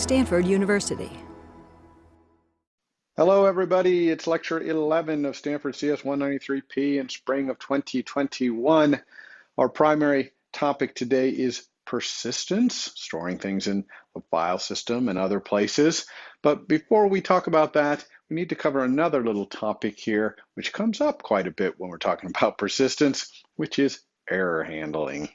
Stanford University. Hello, everybody. It's lecture 11 of Stanford CS 193P in spring of 2021. Our primary topic today is persistence, storing things in the file system and other places. But before we talk about that, we need to cover another little topic here, which comes up quite a bit when we're talking about persistence, which is error handling.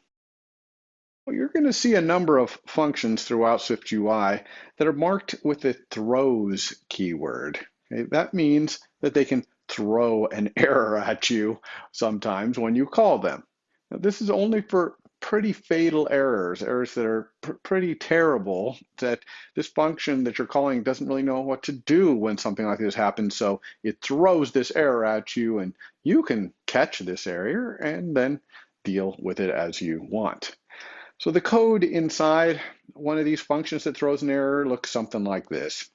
Well, you're going to see a number of functions throughout SwiftUI that are marked with the throws keyword. Okay, that means that they can throw an error at you sometimes when you call them. Now, this is only for pretty fatal errors that are pretty terrible, that this function that you're calling doesn't really know what to do when something like this happens. So it throws this error at you, and you can catch this error and then deal with it as you want. So the code inside one of these functions that throws an error looks something like this.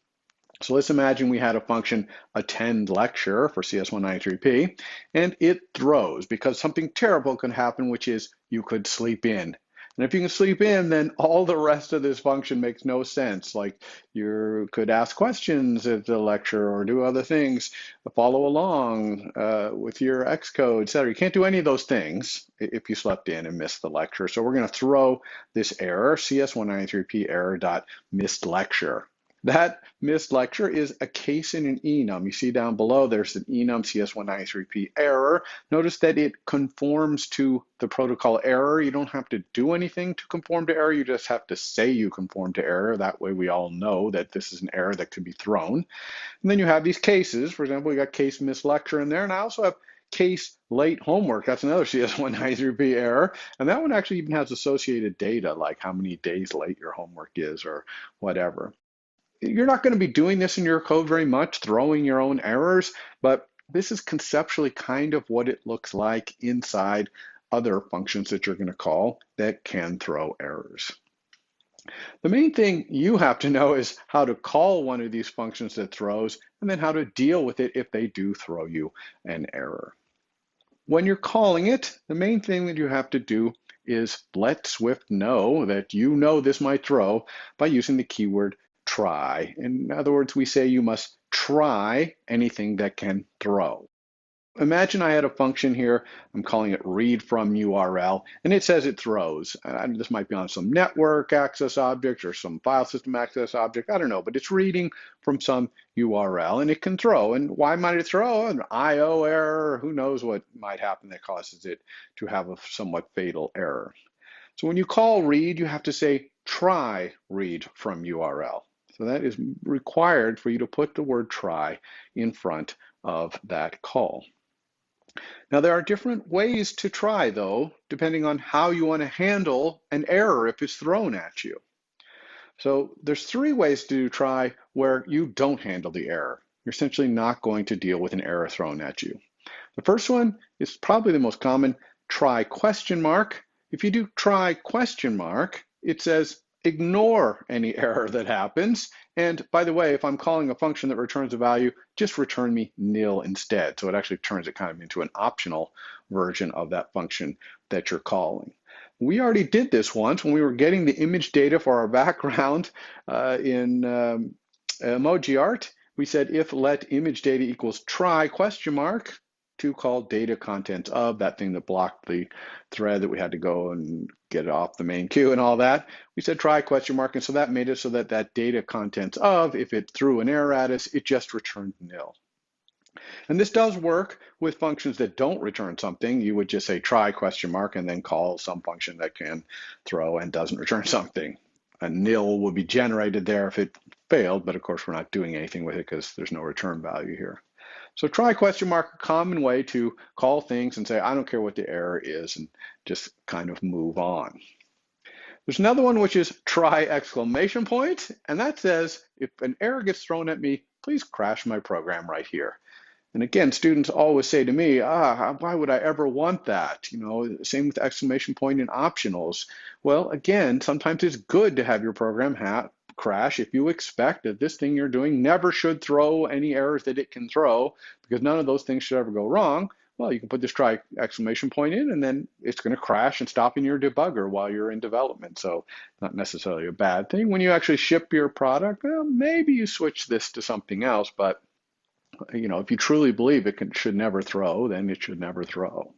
So let's imagine we had a function attend lecture for CS193P, and it throws because something terrible can happen, which is you could sleep in. And if you can sleep in, then all the rest of this function makes no sense. Like you could ask questions at the lecture or do other things, follow along with your Xcode, et cetera. You can't do any of those things if you slept in and missed the lecture. So we're going to throw this error, CS193P error.missed lecture. That missed lecture is a case in an enum. You see down below, there's an enum CS193P error. Notice that it conforms to the protocol error. You don't have to do anything to conform to error. You just have to say you conform to error. That way we all know that this is an error that could be thrown. And then you have these cases. For example, we got case missed lecture in there, and I also have case late homework. That's another CS193P error. And that one actually even has associated data, like how many days late your homework is or whatever. You're not going to be doing this in your code very much, throwing your own errors, but this is conceptually kind of what it looks like inside other functions that you're going to call that can throw errors. The main thing you have to know is how to call one of these functions that throws, and then how to deal with it if they do throw you an error. When you're calling it, the main thing that you have to do is let Swift know that you know this might throw by using the keyword try. In other words, we say you must try anything that can throw. Imagine I had a function here, I'm calling it read from URL, and it says it throws. This might be on some network access object or some file system access object, I don't know, but it's reading from some URL and it can throw. And why might it throw? An IO error, who knows what might happen that causes it to have a somewhat fatal error. So when you call read, you have to say try read from URL. So that is required for you to put the word try in front of that call. Now there are different ways to try though, depending on how you want to handle an error if it's thrown at you. So there's three ways to try where you don't handle the error. You're essentially not going to deal with an error thrown at you. The first one is probably the most common, try question mark. If you do try question mark, it says ignore any error that happens. And by the way, if I'm calling a function that returns a value, just return me nil instead. So it actually turns it kind of into an optional version of that function that you're calling. We already did this once when we were getting the image data for our background in EmojiArt. We said if let image data equals try question mark, to call data contents of, that thing that blocked the thread that we had to go and get it off the main queue and all that. We said try question mark, and so that made it so that that data contents of, if it threw an error at us, it just returned nil. And this does work with functions that don't return something. You would just say try question mark and then call some function that can throw and doesn't return something. A nil will be generated there if it failed, but of course we're not doing anything with it because there's no return value here. So try question mark, a common way to call things and say, I don't care what the error is, and just kind of move on. There's another one which is try exclamation point, and that says, if an error gets thrown at me, please crash my program right here. And again, students always say to me, why would I ever want that? You know, same with exclamation point in optionals. Well, again, sometimes it's good to have your program crash if you expect that this thing you're doing never should throw any errors that it can throw, because none of those things should ever go wrong. Well, you can put this try exclamation point in, and then it's going to crash and stop in your debugger while you're in development. So not necessarily a bad thing. When you actually ship your product, well, maybe you switch this to something else, but if you truly believe it should never throw, then it should never throw.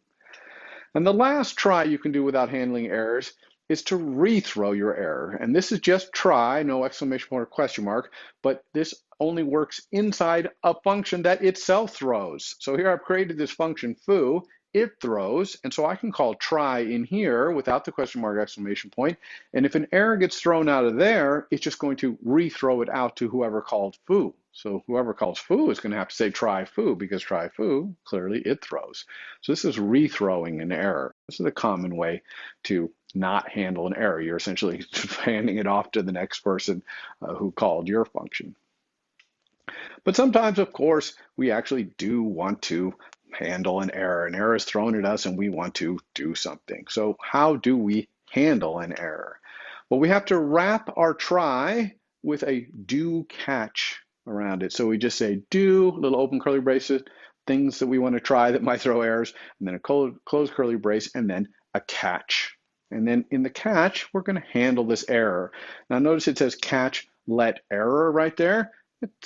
And the last try you can do without handling errors is to rethrow your error. And this is just try, no exclamation point or question mark, but this only works inside a function that itself throws. So here I've created this function foo, it throws, and so I can call try in here without the question mark exclamation point. And if an error gets thrown out of there, it's just going to rethrow it out to whoever called foo. So whoever calls foo is going to have to say try foo, because try foo, clearly it throws. So this is rethrowing an error. This is a common way to not handle an error. You're essentially handing it off to the next person who called your function. But sometimes, of course, we actually do want to handle an error. An error is thrown at us and we want to do something. So how do we handle an error? Well, we have to wrap our try with a do catch around it. So we just say do, little open curly braces, things that we want to try that might throw errors, and then a close curly brace, and then a catch. And then in the catch, we're going to handle this error. Now notice it says catch let error right there.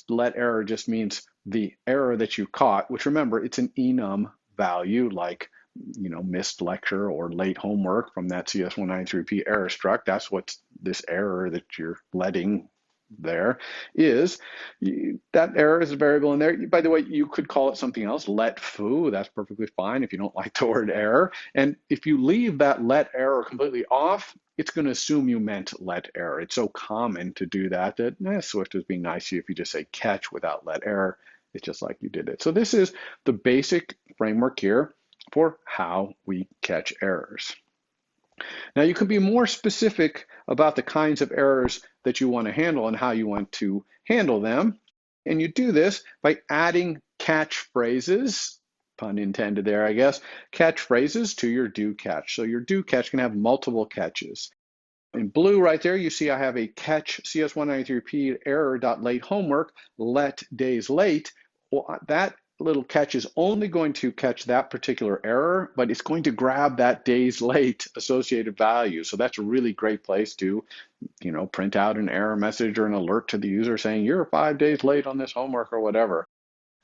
Let error just means the error that you caught, which remember, it's an enum value like missed lecture or late homework from that CS193P error struct. That's what this error that you're letting there is. That error is a variable in there. By the way, you could call it something else, let foo. That's perfectly fine if you don't like the word error. And if you leave that let error completely off, it's going to assume you meant let error. It's so common to do that Swift is being nice to you if you just say catch without let error. It's just like you did it. So this is the basic framework here for how we catch errors. Now you can be more specific about the kinds of errors that you want to handle and how you want to handle them. And you do this by adding catchphrases, pun intended there, I guess, catchphrases to your do catch. So your do catch can have multiple catches. In blue right there, you see I have a catch CS193P error.late homework, let days late. Well, that little catch is only going to catch that particular error, but it's going to grab that days late associated value. So that's a really great place to, print out an error message or an alert to the user saying you're 5 days late on this homework or whatever.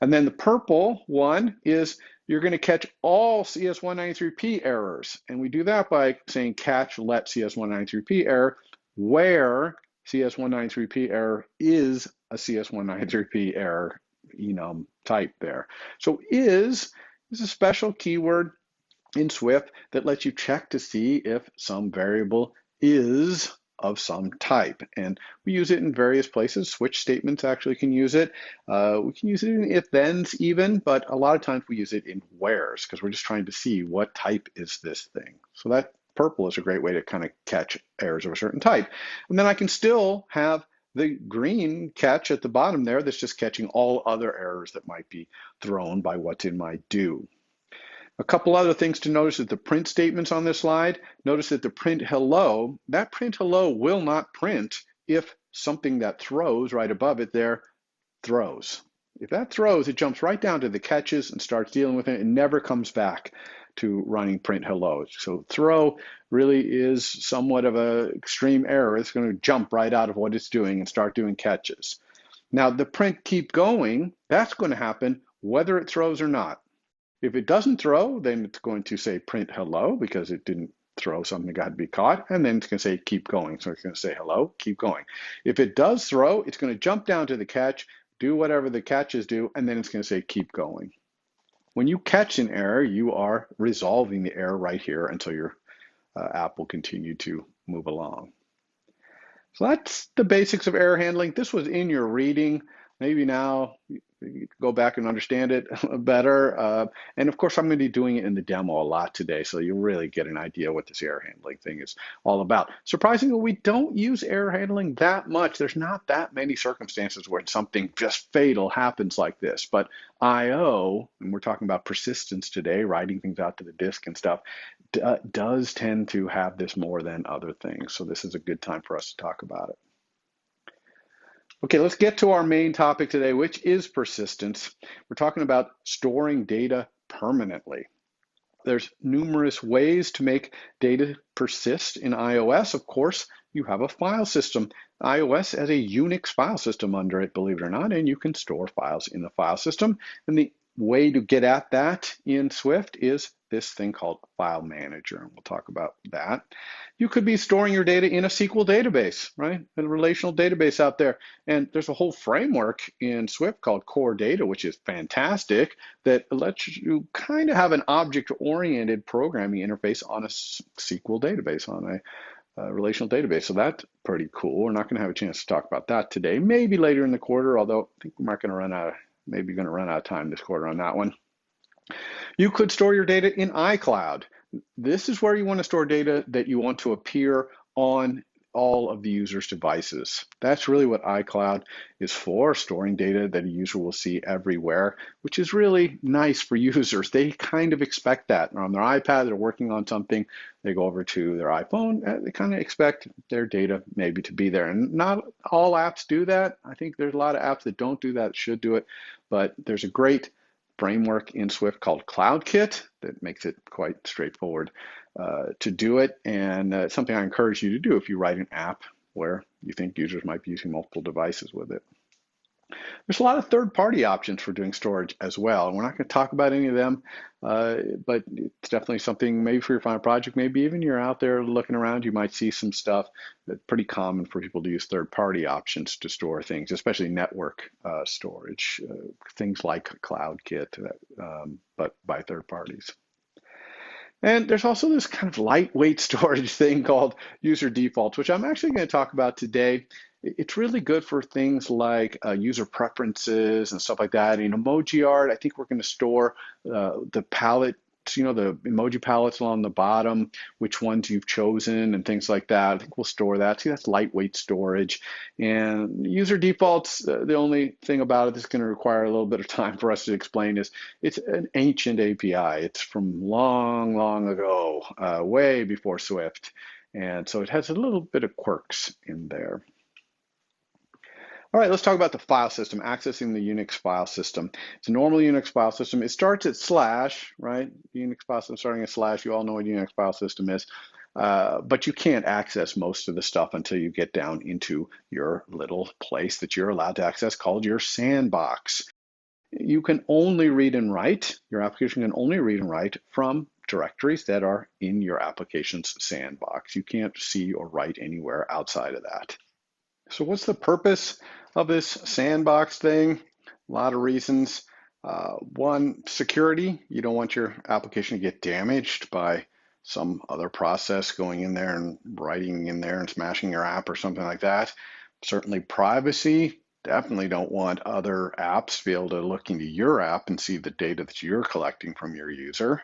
And then the purple one is you're going to catch all CS193P errors. And we do that by saying catch let CS193P error where CS193P error is a CS193P error enum type there. So is a special keyword in Swift that lets you check to see if some variable is of some type. And we use it in various places. Switch statements actually can use it. We can use it in if-thens even, but a lot of times we use it in wheres because we're just trying to see what type is this thing. So that purple is a great way to kind of catch errors of a certain type. And then I can still have the green catch at the bottom there that's just catching all other errors that might be thrown by what's in my do. A couple other things to notice is the print statements on this slide. Notice that the print hello, that print hello will not print if something that throws right above it there throws. If that throws, it jumps right down to the catches and starts dealing with it and never comes back to running print hello. So throw really is somewhat of an extreme error. It's going to jump right out of what it's doing and start doing catches. Now the print keep going, that's going to happen whether it throws or not. If it doesn't throw, then it's going to say print hello because it didn't throw something that got to be caught, and then it's going to say keep going. So it's going to say hello, keep going. If it does throw, it's going to jump down to the catch, do whatever the catches do, and then it's going to say keep going. When you catch an error, you are resolving the error right here until your app will continue to move along. So that's the basics of error handling. This was in your reading. Maybe now you go back and understand it better. And of course, I'm going to be doing it in the demo a lot today, so you'll really get an idea what this error handling thing is all about. Surprisingly, we don't use error handling that much. There's not that many circumstances where something just fatal happens like this. But I/O, and we're talking about persistence today, writing things out to the disk and stuff, does tend to have this more than other things. So this is a good time for us to talk about it. Okay, let's get to our main topic today, which is persistence. We're talking about storing data permanently. There's numerous ways to make data persist in iOS. Of course, you have a file system. iOS has a Unix file system under it, believe it or not, and you can store files in the file system. And the way to get at that in Swift is this thing called File Manager, and we'll talk about that. You could be storing your data in a SQL database, right? A relational database out there. And there's a whole framework in Swift called Core Data, which is fantastic, that lets you kind of have an object-oriented programming interface on a SQL database, on a relational database. So that's pretty cool. We're not going to have a chance to talk about that today. Maybe later in the quarter, although I think we might going to run out of time this quarter on that one. You could store your data in iCloud. This is where you want to store data that you want to appear on all of the user's devices. That's really what iCloud is for, storing data that a user will see everywhere, which is really nice for users. They kind of expect that. They're on their iPad, they're working on something, they go over to their iPhone, they kind of expect their data maybe to be there. And not all apps do that. I think there's a lot of apps that don't do that, should do it, but there's a great framework in Swift called CloudKit that makes it quite straightforward to do it, and it's something I encourage you to do if you write an app where you think users might be using multiple devices with it. There's a lot of third-party options for doing storage as well, and we're not going to talk about any of them, but it's definitely something maybe for your final project, maybe even you're out there looking around, you might see some stuff that's pretty common for people to use third-party options to store things, especially network storage, things like CloudKit, but by third parties. And there's also this kind of lightweight storage thing called UserDefaults, which I'm actually going to talk about today. It's really good for things like user preferences and stuff like that. In EmojiArt, I think we're going to store the palette, the emoji palettes along the bottom, which ones you've chosen and things like that. I think we'll store that. See, that's lightweight storage. And UserDefaults, the only thing about it that's going to require a little bit of time for us to explain is it's an ancient API. It's from long, long ago, way before Swift. And so it has a little bit of quirks in there. All right, let's talk about the file system, accessing the Unix file system. It's a normal Unix file system. It starts at /, right? Unix file system starting at /. You all know what Unix file system is. But you can't access most of the stuff until you get down into your little place that you're allowed to access called your sandbox. You can only read and write. Your application can only read and write from directories that are in your application's sandbox. You can't see or write anywhere outside of that. So what's the purpose of this sandbox thing? A lot of reasons. One, security. You don't want your application to get damaged by some other process going in there and writing in there and smashing your app or something like that. Certainly privacy. Definitely don't want other apps to be able to look into your app and see the data that you're collecting from your user.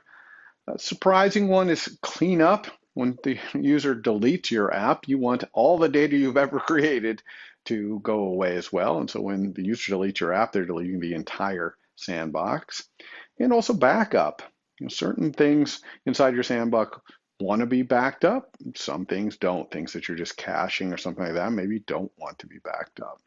A surprising one is cleanup. When the user deletes your app, you want all the data you've ever created to go away as well. And so when the user deletes your app, they're deleting the entire sandbox. And also backup. Certain things inside your sandbox want to be backed up. Some things don't. Things that you're just caching or something like that maybe don't want to be backed up.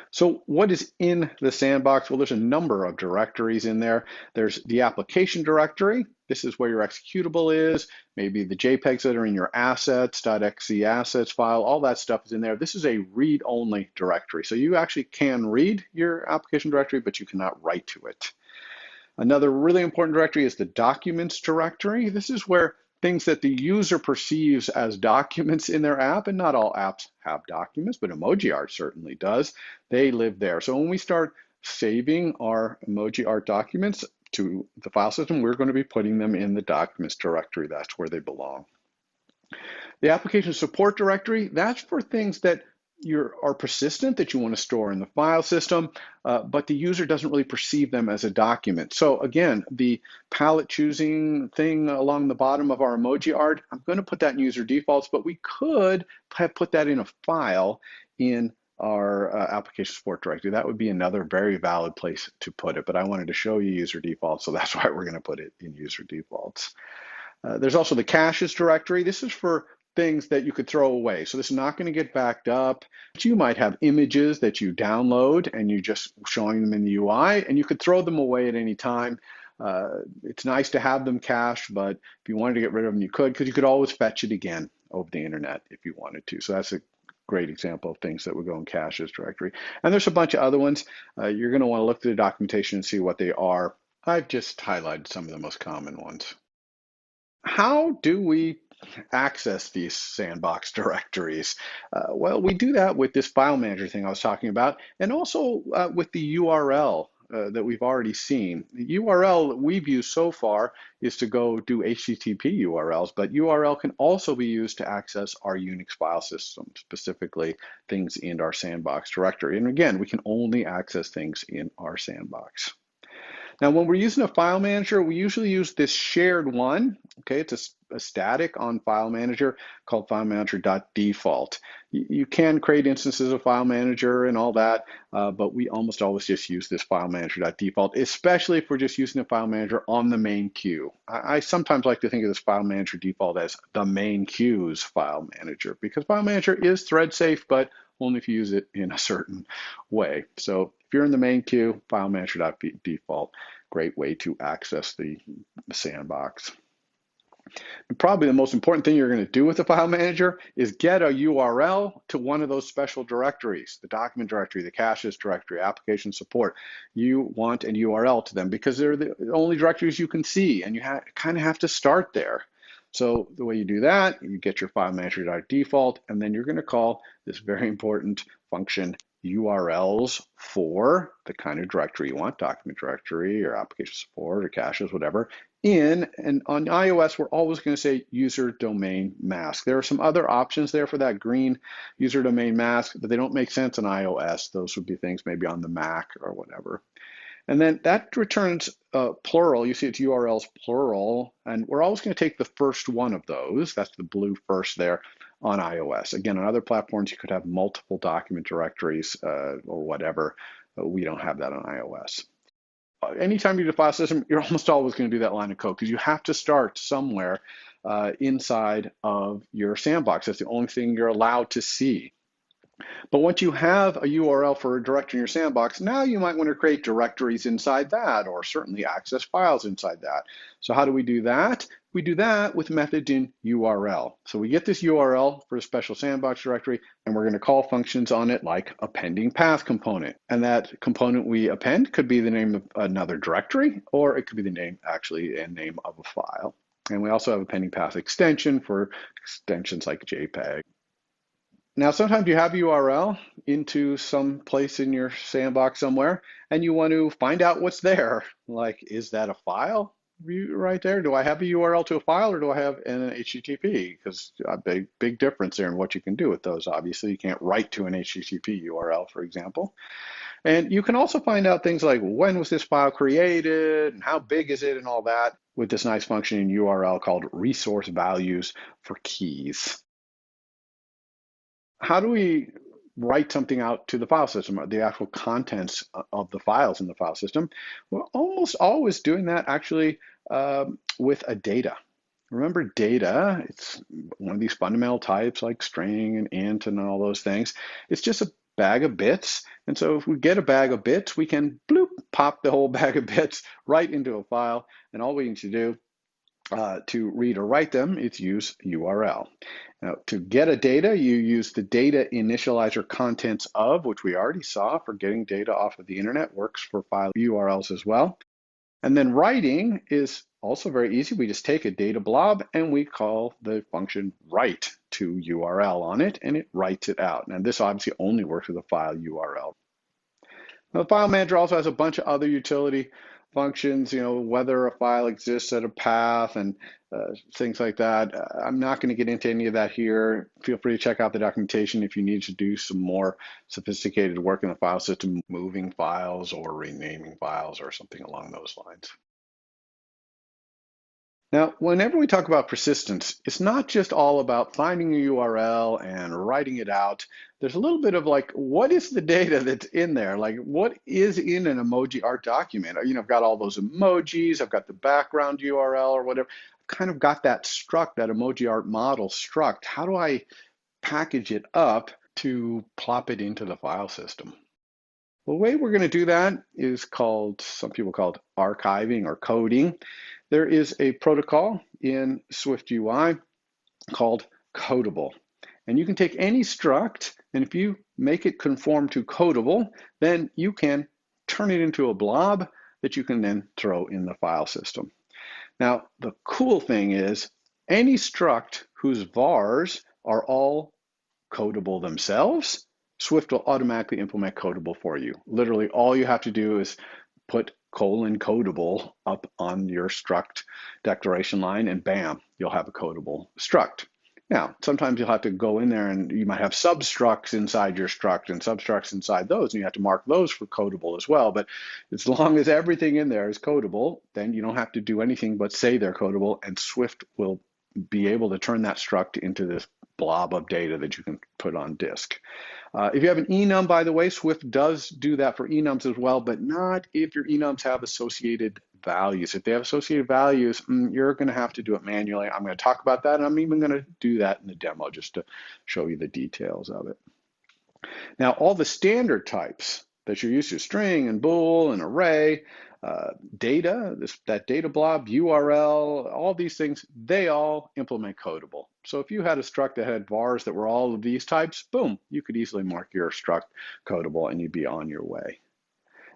So what is in the sandbox? Well, there's a number of directories in there. There's the application directory. This is where your executable is, maybe the JPEGs that are in your assets.exe assets file, all that stuff is in there. This is a read-only directory. So you actually can read your application directory, but you cannot write to it. Another really important directory is the documents directory. This is where things that the user perceives as documents in their app, and not all apps have documents, but EmojiArt certainly does. They live there. So when we start saving our EmojiArt documents to the file system, we're going to be putting them in the documents directory. That's where they belong. The application support directory, that's for things that are persistent that you want to store in the file system, but the user doesn't really perceive them as a document. So again, the palette choosing thing along the bottom of our EmojiArt, I'm going to put that in UserDefaults, but we could have put that in a file in our application support directory. That would be another very valid place to put it, but I wanted to show you UserDefaults, so that's why we're going to put it in UserDefaults. There's also the caches directory. This is for things that you could throw away. So this is not going to get backed up. But you might have images that you download and you're just showing them in the UI, and you could throw them away at any time. It's nice to have them cached, but if you wanted to get rid of them, you could, because you could always fetch it again over the internet if you wanted to. So that's a great example of things that would go in caches directory. And there's a bunch of other ones. You're going to want to look through the documentation and see what they are. I've just highlighted some of the most common ones. How do we access these sandbox directories? Well, we do that with this file manager thing I was talking about, and also with the URL that we've already seen. The URL that we've used so far is to go do HTTP URLs, but URL can also be used to access our Unix file system, specifically things in our sandbox directory. And again, we can only access things in our sandbox. Now, when we're using a file manager, we usually use this shared one. Okay, it's a static on file manager called FileManager.default. You can create instances of file manager and all that, but we almost always just use this FileManager.default, especially if we're just using a file manager on the main queue. I sometimes like to think of this file manager default as the main queue's file manager, because file manager is thread safe, but only if you use it in a certain way. So if you're in the main queue, FileManager.default, great way to access the sandbox. And probably the most important thing you're going to do with the file manager is get a URL to one of those special directories, the document directory, the caches directory, application support. You want a URL to them because they're the only directories you can see, and you kind of have to start there. So the way you do that, you get your file manager.default, and then you're going to call this very important function URLs for the kind of directory you want, document directory or application support or caches, whatever. And on iOS, we're always going to say user domain mask. There are some other options there for that green user domain mask, but they don't make sense on iOS. Those would be things maybe on the Mac or whatever. And then that returns plural. You see it's URLs plural, and we're always going to take the first one of those. That's the blue first there on iOS. Again, on other platforms, you could have multiple document directories or whatever, but we don't have that on iOS. Anytime you do a file system, you're almost always going to do that line of code because you have to start somewhere inside of your sandbox. That's the only thing you're allowed to see. But once you have a URL for a directory in your sandbox, now you might want to create directories inside that, or certainly access files inside that. So how do we do that? We do that with methods in URL. So we get this URL for a special sandbox directory, and we're going to call functions on it like appending path component. And that component we append could be the name of another directory, or it could be the name, actually, a name of a file. And we also have appending path extension for extensions like JPEG. Now, sometimes you have a URL into some place in your sandbox somewhere, and you want to find out what's there. Like, is that a file right there? Do I have a URL to a file, or do I have an HTTP? Because a big difference there in what you can do with those. Obviously, you can't write to an HTTP URL, for example. And you can also find out things like when was this file created, and how big is it, and all that with this nice function in URL called resource values for keys. How do we write something out to the file system, or the actual contents of the files in the file system? We're almost always doing that actually with a data. Remember data, it's one of these fundamental types like string and int and all those things. It's just a bag of bits. And so if we get a bag of bits, we can bloop, pop the whole bag of bits right into a file. And all we need to do to read or write them, it's use URL. Now, to get a data, you use the data initializer contents of, which we already saw for getting data off of the internet, works for file URLs as well. And then writing is also very easy. We just take a data blob and we call the function write to URL on it, and it writes it out. And this obviously only works with a file URL. Now, the file manager also has a bunch of other utility functions, whether a file exists at a path and things like that. I'm not going to get into any of that here. Feel free to check out the documentation if you need to do some more sophisticated work in the file system, moving files or renaming files or something along those lines. Now, whenever we talk about persistence, it's not just all about finding a URL and writing it out. There's a little bit of like, what is the data that's in there? Like, what is in an EmojiArt document? I've got all those emojis, I've got the background URL or whatever. I've kind of got that struct, that EmojiArt model struct. How do I package it up to plop it into the file system? The way we're going to do that is called, some people call it archiving or coding. There is a protocol in Swift UI called Codable. And you can take any struct, and if you make it conform to Codable, then you can turn it into a blob that you can then throw in the file system. Now, the cool thing is any struct whose vars are all codable themselves, Swift will automatically implement Codable for you. Literally, all you have to do is put :codable up on your struct declaration line, and bam, you'll have a codable struct. Now, sometimes you'll have to go in there and you might have substructs inside your struct and substructs inside those, and you have to mark those for codable as well. But as long as everything in there is codable, then you don't have to do anything but say they're codable, and Swift will be able to turn that struct into this blob of data that you can put on disk. If you have an enum, by the way, Swift does do that for enums as well, but not if your enums have associated values. If they have associated values, you're going to have to do it manually. I'm going to talk about that, and I'm even going to do that in the demo just to show you the details of it. Now, all the standard types that you're used to, string and bool and array, data, that data blob, URL, all these things, they all implement Codable. So if you had a struct that had vars that were all of these types, boom, you could easily mark your struct Codable and you'd be on your way.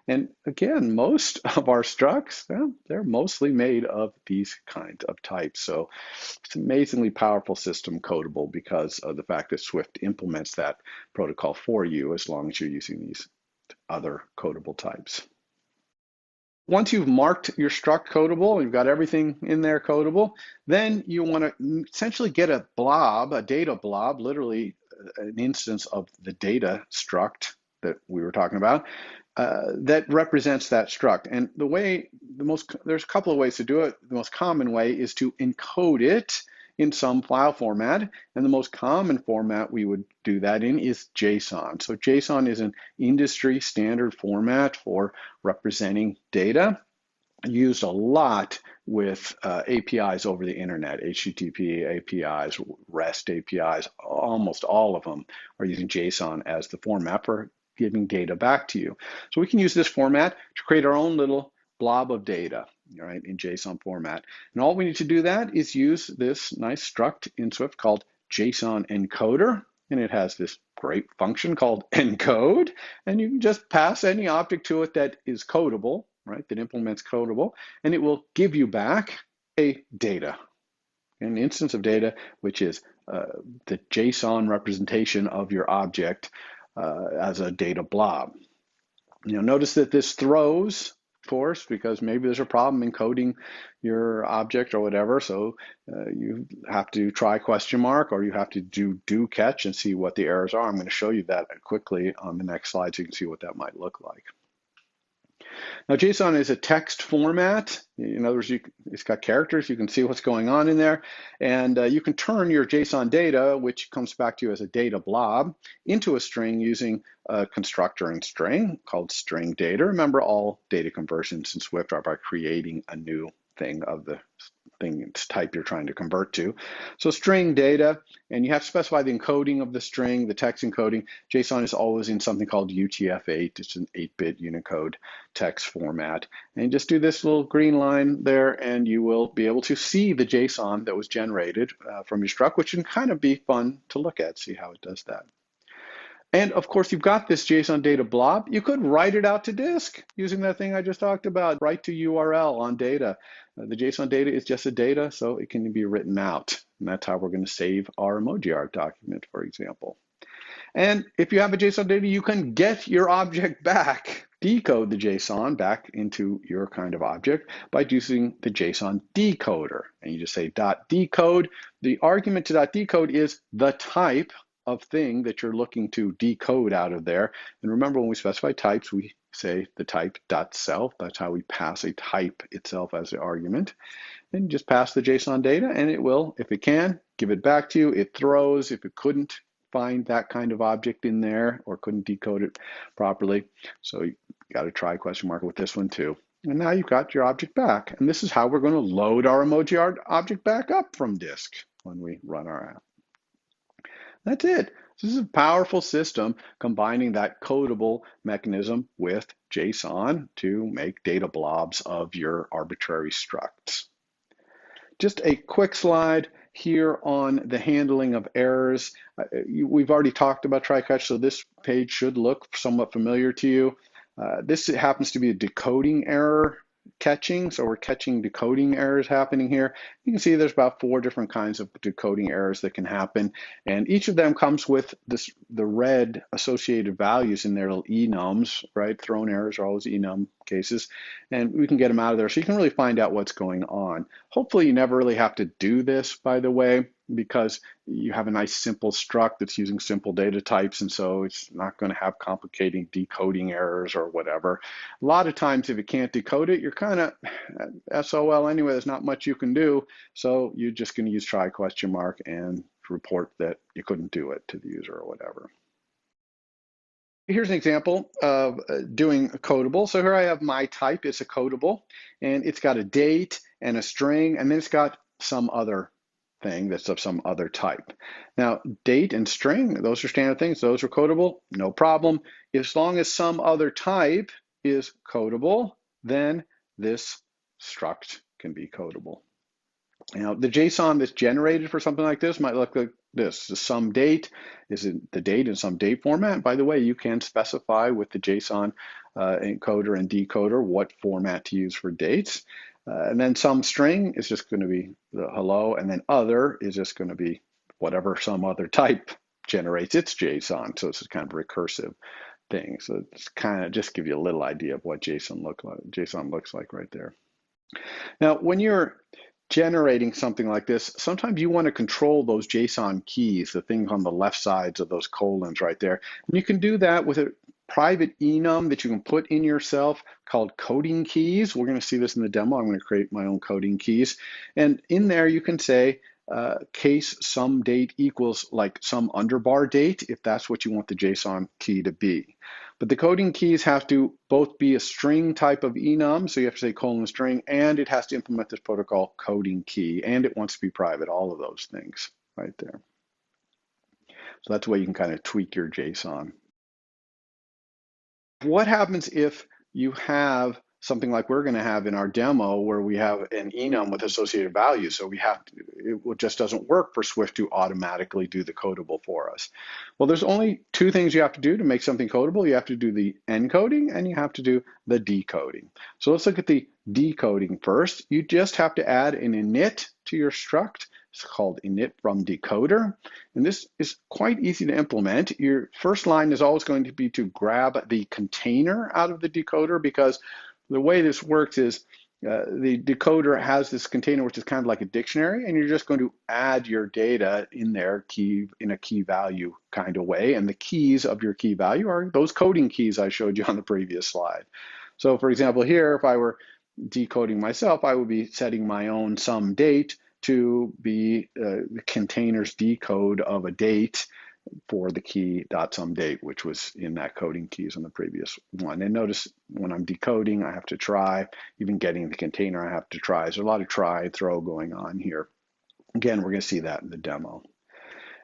And again, most of our structs, well, they're mostly made of these kinds of types. So it's an amazingly powerful system, Codable, because of the fact that Swift implements that protocol for you as long as you're using these other codable types. Once you've marked your struct codable, and you've got everything in there codable, then you want to essentially get a blob, a data blob, literally an instance of the data struct that we were talking about, that represents that struct. And there's a couple of ways to do it. The most common way is to encode it in some file format, and the most common format we would do that in is JSON. So JSON is an industry standard format for representing data, used a lot with APIs over the internet, HTTP APIs, REST APIs, almost all of them are using JSON as the format for giving data back to you. So we can use this format to create our own little blob of data, right, in JSON format. And all we need to do that is use this nice struct in Swift called JSON encoder. And it has this great function called encode. And you can just pass any object to it that is codable, right, that implements codable, and it will give you back a data, an instance of data, which is the JSON representation of your object as a data blob. Notice that this throws, of course, because maybe there's a problem encoding your object or whatever. So you have to try question mark, or you have to do catch and see what the errors are. I'm going to show you that quickly on the next slide so you can see what that might look like. Now, JSON is a text format. In other words, it's got characters. You can see what's going on in there. And you can turn your JSON data, which comes back to you as a data blob, into a string using a constructor and string called string data. Remember, all data conversions in Swift are by creating a new thing of the thing type you're trying to convert to. So string data, and you have to specify the encoding of the string, the text encoding. JSON is always in something called UTF-8. It's an 8-bit Unicode text format. And just do this little green line there, and you will be able to see the JSON that was generated from your struct, which can kind of be fun to look at, see how it does that. And of course, you've got this JSON data blob. You could write it out to disk using that thing I just talked about, write to URL on data. The JSON data is just a data, so it can be written out. And that's how we're going to save our EmojiArt document, for example. And if you have a JSON data, you can get your object back, decode the JSON back into your kind of object by using the JSON decoder. And you just say .decode. The argument to .decode is the type of thing that you're looking to decode out of there. And remember, when we specify types, we say the type .self. That's how we pass a type itself as the argument. And just pass the JSON data, and it will, if it can, give it back to you. It throws if it couldn't find that kind of object in there or couldn't decode it properly. So you got to try question mark with this one too. And now you've got your object back. And this is how we're going to load our EmojiArt object back up from disk when we run our app. That's it. This is a powerful system combining that codable mechanism with JSON to make data blobs of your arbitrary structs. Just a quick slide here on the handling of errors. We've already talked about try-catch, so this page should look somewhat familiar to you. This happens to be a decoding error catching, so we're catching decoding errors happening here. You can see there's about 4 different kinds of decoding errors that can happen, and each of them comes with the red associated values in their little enums, right? Thrown errors are always enum cases, and we can get them out of there so you can really find out what's going on. Hopefully you never really have to do this, by the way, because you have a nice simple struct that's using simple data types, and so it's not going to have complicating decoding errors or whatever. A lot of times if it can't decode it, you're kind of SOL anyway. There's not much you can do, so you're just going to use try ? And report that you couldn't do it to the user or whatever. Here's an example of doing a codable. So here I have my type, it's a codable, and it's got a date and a string, and then it's got some other thing that's of some other type. Now, date and string, those are standard things, those are codable, no problem. As long as some other type is codable, then this struct can be codable. Now, the JSON that's generated for something like this might look like this. The some date is the date in some date format. By the way, you can specify with the JSON encoder and decoder what format to use for dates. And then some string is just going to be the hello, and then other is just going to be whatever some other type generates its JSON. So this is kind of a recursive thing. So it's kind of just give you a little idea of what JSON looks like right there. Now, when you're generating something like this, sometimes you want to control those JSON keys, the things on the left sides of those colons right there. And you can do that with a private enum that you can put in yourself called coding keys. We're going to see this in the demo. I'm going to create my own coding keys. And in there you can say case some date equals like some underbar date, if that's what you want the JSON key to be. But the coding keys have to both be a string type of enum, so you have to say colon string, and it has to implement this protocol coding key, and it wants to be private, all of those things right there. So that's the way you can kind of tweak your JSON. What happens if you have something like we're going to have in our demo where we have an enum with associated values? So we have to, it just doesn't work for Swift to automatically do the codable for us. Well, there's only 2 things you have to do to make something codable. You have to do the encoding and you have to do the decoding. So let's look at the decoding first. You just have to add an init to your struct. It's called init from decoder. And this is quite easy to implement. Your first line is always going to be to grab the container out of the decoder, because the way this works is the decoder has this container which is kind of like a dictionary, and you're just going to add your data in there in a key value kind of way. And the keys of your key value are those coding keys I showed you on the previous slide. So for example here, if I were decoding myself, I would be setting my own some date to be the container's decode of a date for the key .someDate, which was in that coding keys on the previous one. And notice when I'm decoding, I have to try. Even getting the container, I have to try. There's a lot of try, throw going on here. Again, we're going to see that in the demo.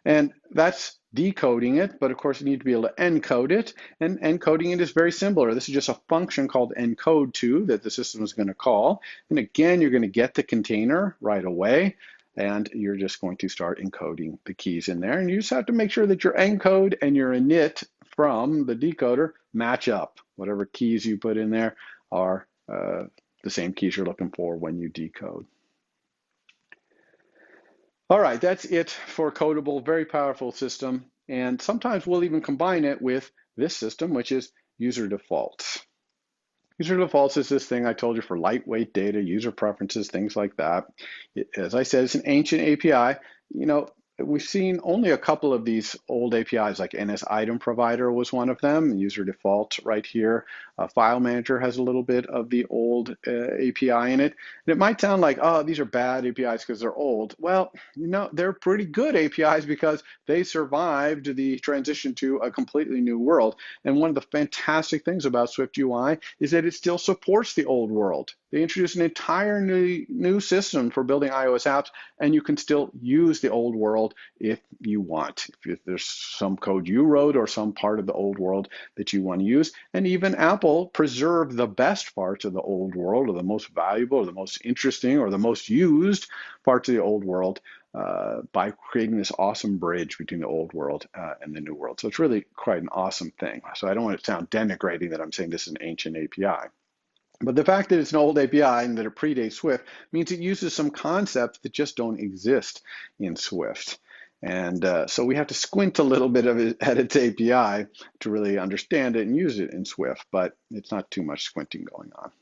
And that's decoding it, but of course you need to be able to encode it. And encoding it is very similar. This is just a function called encode2 that the system is going to call. And again, you're going to get the container right away, and you're just going to start encoding the keys in there. And you just have to make sure that your encode and your init from the decoder match up. Whatever keys you put in there are the same keys you're looking for when you decode. All right, that's it for Codable. Very powerful system. And sometimes we'll even combine it with this system, which is UserDefaults. UserDefaults is this thing I told you for lightweight data, user preferences, things like that. As I said, it's an ancient API. You know, we've seen only a couple of these old APIs, like NS Item Provider was one of them, UserDefaults right here. File Manager has a little bit of the old API in it. And it might sound like, oh, these are bad APIs because they're old. Well, you know, they're pretty good APIs because they survived the transition to a completely new world. And one of the fantastic things about Swift UI is that it still supports the old world. They introduced an entire new system for building iOS apps, and you can still use the old world if you want. If there's some code you wrote or some part of the old world that you want to use. And even Apple preserved the best parts of the old world, or the most valuable, or the most interesting, or the most used parts of the old world by creating this awesome bridge between the old world and the new world. So it's really quite an awesome thing. So I don't want it to sound denigrating that I'm saying this is an ancient API. But the fact that it's an old API and that it predates Swift means it uses some concepts that just don't exist in Swift. And so we have to squint a little bit at its API to really understand it and use it in Swift, but it's not too much squinting going on.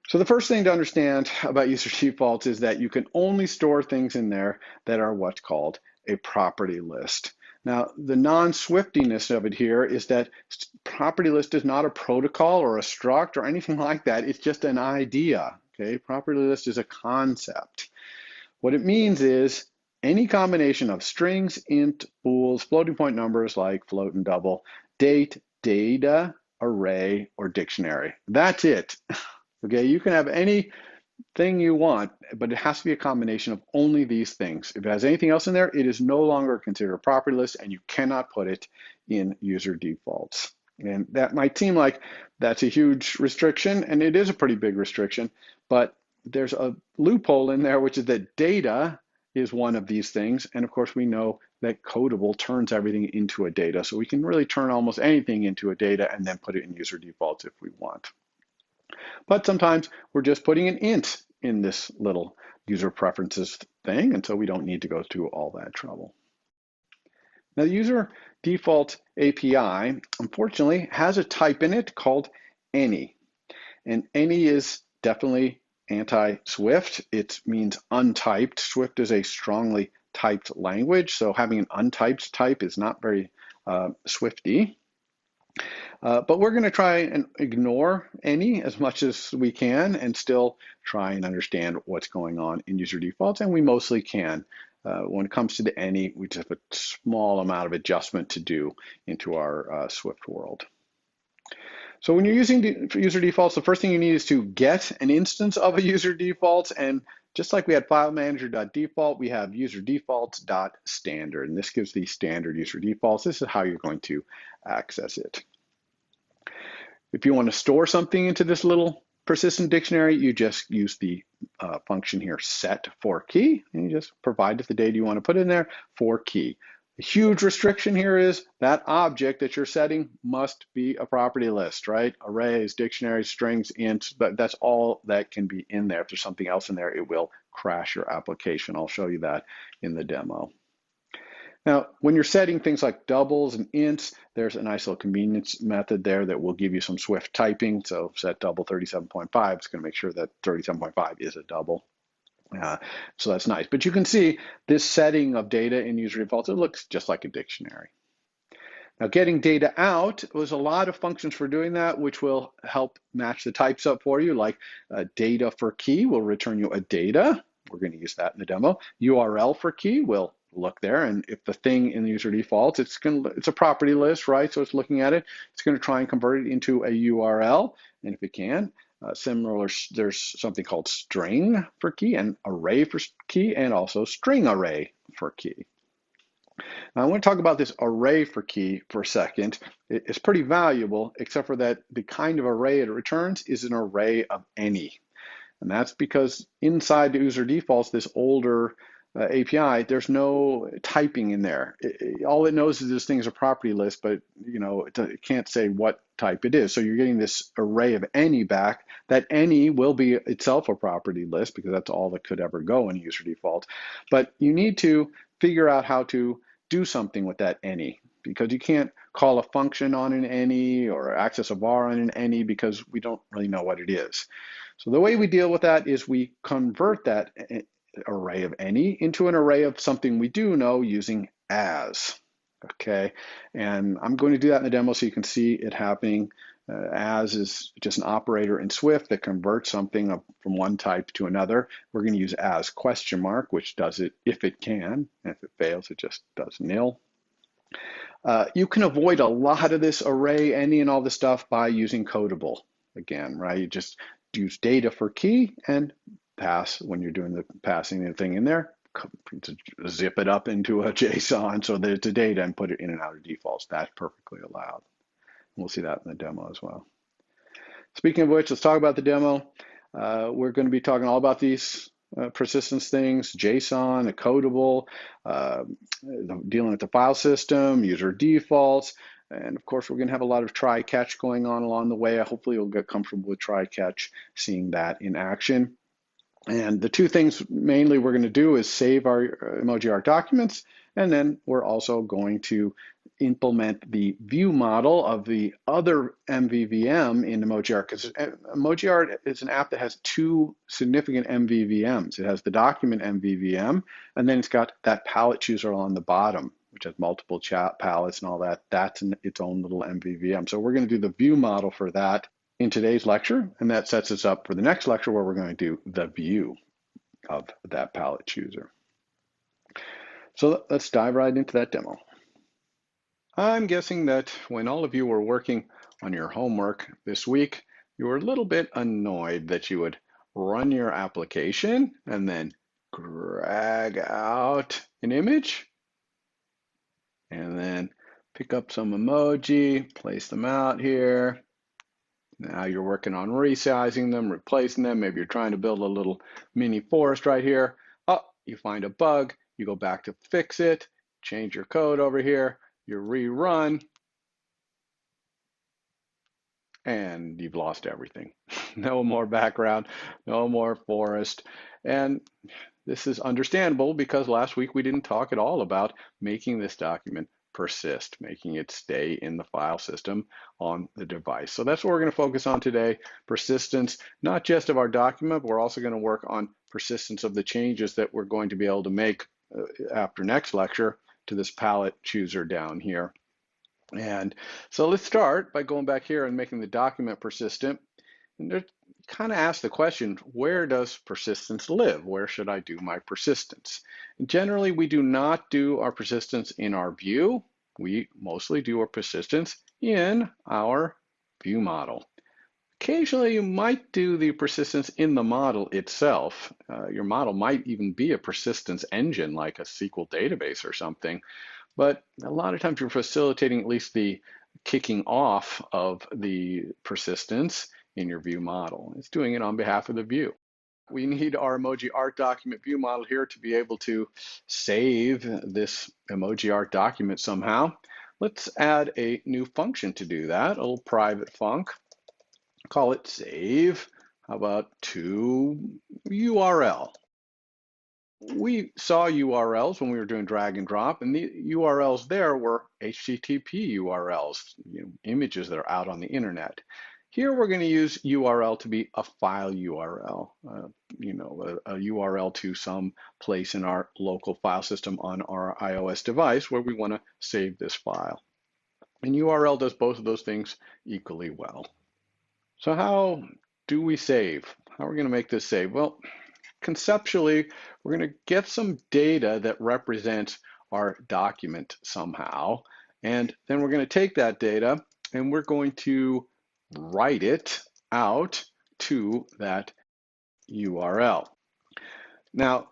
So the first thing to understand about user defaults is that you can only store things in there that are what's called a property list. Now, the non-Swiftiness of it here is that property list is not a protocol or a struct or anything like that. It's just an idea, okay? Property list is a concept. What it means is any combination of strings, int, bools, floating point numbers like float and double, date, data, array, or dictionary. That's it, okay? You can have any thing you want, but it has to be a combination of only these things. If it has anything else in there, it is no longer considered a property list, and you cannot put it in user defaults. And that might seem like that's a huge restriction, and it is a pretty big restriction, but there's a loophole in there, which is that data is one of these things. And of course, we know that Codable turns everything into a data. So we can really turn almost anything into a data and then put it in user defaults if we want. But sometimes we're just putting an int in this little user preferences thing, and so we don't need to go through all that trouble. Now, the user default API, unfortunately, has a type in it called any. And any is definitely anti-Swift. It means untyped. Swift is a strongly typed language, so having an untyped type is not very Swifty. But we're going to try and ignore any as much as we can and still try and understand what's going on in user defaults, and we mostly can. When it comes to the any, we just have a small amount of adjustment to do into our Swift world. So when you're using user defaults, the first thing you need is to get an instance of a user defaults, and just like we had FileManager.default, we have userdefaults.standard, and this gives the standard user defaults. This is how you're going to access it. If you want to store something into this little persistent dictionary, you just use the function here, set for key, and you just provide the data you want to put in there for key. The huge restriction here is that object that you're setting must be a property list, right? Arrays, dictionaries, strings, ints, but that's all that can be in there. If there's something else in there, it will crash your application. I'll show you that in the demo. Now, when you're setting things like doubles and ints, there's a nice little convenience method there that will give you some Swift typing. So set double 37.5, it's going to make sure that 37.5 is a double. So that's nice. But you can see this setting of data in user defaults, it looks just like a dictionary. Now, getting data out, there's a lot of functions for doing that, which will help match the types up for you, like data for key will return you a data. We're going to use that in the demo. URL for key will look there, and if the thing in the user defaults, it's a property list, right? So it's looking at it, it's going to try and convert it into a URL, and if it can, similar, there's something called string for key and array for key, and also string array for key. Now I want to talk about this array for key for a second. It's pretty valuable, except for that the kind of array it returns is an array of any. And that's because inside the user defaults, this older API, there's no typing in there. All it knows is this thing is a property list, but it can't say what type it is. So you're getting this array of any back. That any will be itself a property list because that's all that could ever go in a user default. But you need to figure out how to do something with that any, because you can't call a function on an any or access a var on an any because we don't really know what it is. So the way we deal with that is we convert that array of any into an array of something we do know using as. Okay, and I'm going to do that in the demo so you can see it happening. As is just an operator in Swift that converts something from one type to another. We're going to use as question mark, which does it if it can, and if it fails, it just does nil. You can avoid a lot of this array, any, and all this stuff by using Codable again, right? You just use data for key and pass when you're doing the passing the thing in there. Zip it up into a JSON so that it's a data and put it in and out of defaults. That's perfectly allowed. We'll see that in the demo as well. Speaking of which, let's talk about the demo. We're going to be talking all about these persistence things, JSON, a Codable, dealing with the file system, user defaults, and of course, we're going to have a lot of try-catch going on along the way. Hopefully, you'll get comfortable with try-catch, seeing that in action. And the two things mainly we're going to do is save our EmojiArt documents, and then we're also going to implement the ViewModel of the other MVVM in EmojiArt, because EmojiArt is an app that has two significant MVVMs. It has the document MVVM, and then it's got that palette chooser on the bottom, which has multiple palettes and all that. That's its own little MVVM. So we're going to do the ViewModel for that in today's lecture, and that sets us up for the next lecture where we're going to do the view of that palette chooser. So let's dive right into that demo. I'm guessing that when all of you were working on your homework this week, you were a little bit annoyed that you would run your application and then drag out an image and then pick up some emoji, place them out here. Now you're working on resizing them, replacing them. Maybe you're trying to build a little mini forest right here. Oh, you find a bug. You go back to fix it, change your code over here, you rerun, and you've lost everything. No more background, no more forest. And this is understandable because last week we didn't talk at all about making this document persist, making it stay in the file system on the device. So that's what we're going to focus on today, persistence, not just of our document, but we're also going to work on persistence of the changes that we're going to be able to make after next lecture to this palette chooser down here. And so let's start by going back here and making the document persistent. And kind of ask the question, where does persistence live? Where should I do my persistence? And generally, we do not do our persistence in our view. We mostly do our persistence in our view model. Occasionally, you might do the persistence in the model itself. Your model might even be a persistence engine like a SQL database or something. But a lot of times you're facilitating at least the kicking off of the persistence in your view model. It's doing it on behalf of the view. We need our EmojiArt document view model here to be able to save this EmojiArt document somehow. Let's add a new function to do that, a little private func. Call it save. How about to URL? We saw URLs when we were doing drag and drop, and the URLs there were HTTP URLs, images that are out on the internet. Here we're going to use URL to be a file URL, a URL to some place in our local file system on our iOS device where we want to save this file. And URL does both of those things equally well. So how do we save? How are we going to make this save? Well, conceptually, we're going to get some data that represents our document somehow. And then we're going to take that data and we're going to write it out to that URL. Now,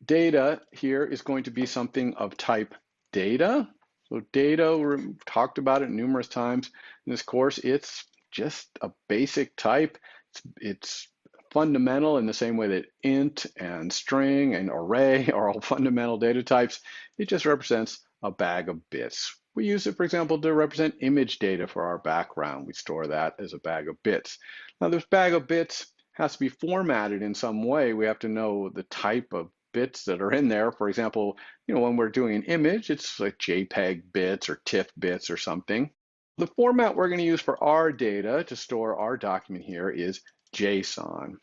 data here is going to be something of type data. So data, we've talked about it numerous times in this course. It's just a basic type. It's fundamental in the same way that int and string and array are all fundamental data types. It just represents a bag of bits. We use it, for example, to represent image data for our background. We store that as a bag of bits. Now, this bag of bits has to be formatted in some way. We have to know the type of bits that are in there. For example, when we're doing an image, it's like JPEG bits or TIFF bits or something. The format we're going to use for our data to store our document here is JSON.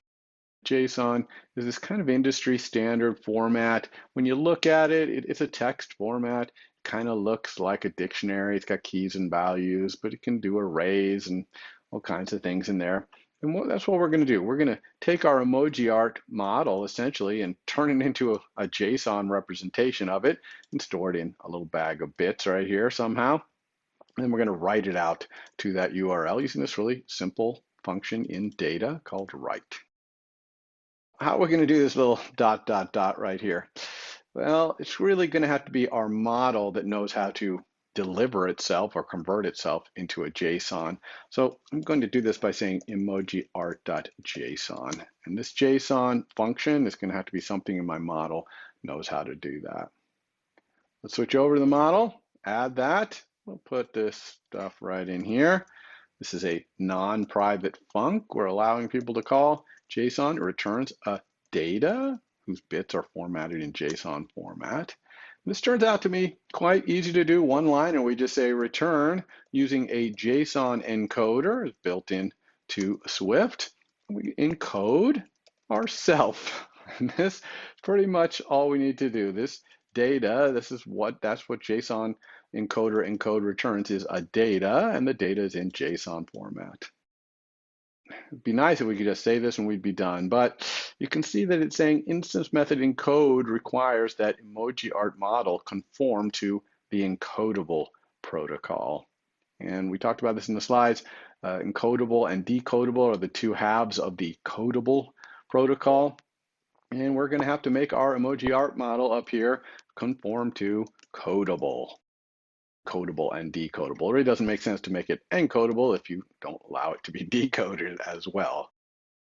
JSON is this kind of industry standard format. When you look at it, it's a text format. It kind of looks like a dictionary. It's got keys and values, but it can do arrays and all kinds of things in there. And that's what we're going to do. We're going to take our EmojiArt model, essentially, and turn it into a JSON representation of it and store it in a little bag of bits right here somehow. And we're going to write it out to that URL using this really simple function in data called write. How are we going to do this little ... right here? Well, it's really going to have to be our model that knows how to deliver itself or convert itself into a JSON. So I'm going to do this by saying EmojiArt.json. And this JSON function is going to have to be something in my model knows how to do that. Let's switch over to the model, add that. We'll put this stuff right in here. This is a non-private func we're allowing people to call. JSON returns a data whose bits are formatted in JSON format. This turns out to be quite easy to do, one line, and we just say return using a JSON encoder built in to Swift. We encode ourselves. And this is pretty much all we need to do. This data, that's what JSON encoder encode returns is a data, and the data is in JSON format. It'd be nice if we could just say this and we'd be done, but you can see that it's saying instance method encode requires that EmojiArt model conform to the encodable protocol. And we talked about this in the slides. Encodable and decodable are the two halves of the Codable protocol. And we're going to have to make our EmojiArt model up here conform to Codable. Codable and decodable. It really doesn't make sense to make it encodable if you don't allow it to be decoded as well.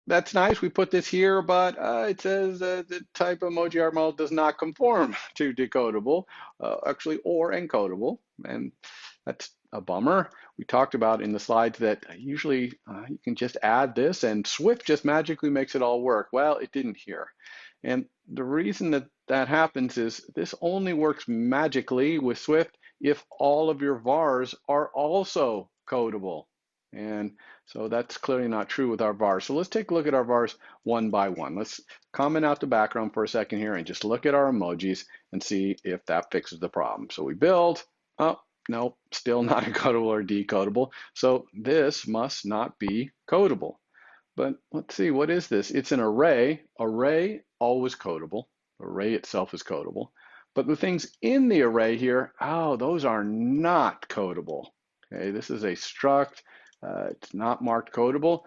That's nice, we put this here, but it says the type of EmojiArt model does not conform to decodable, actually, or encodable, and that's a bummer. We talked about in the slides that usually you can just add this and Swift just magically makes it all work. Well, it didn't here. And the reason that that happens is this only works magically with Swift if all of your vars are also codable. And so that's clearly not true with our vars. So let's take a look at our vars one by one. Let's comment out the background for a second here and just look at our emojis and see if that fixes the problem. So we build, oh, no, still not encodable or decodable. So this must not be codable. But let's see, what is this? It's an array. Array, always codable. Array itself is codable. But the things in the array here, oh, those are not codable. Okay, this is a struct. It's not marked codable.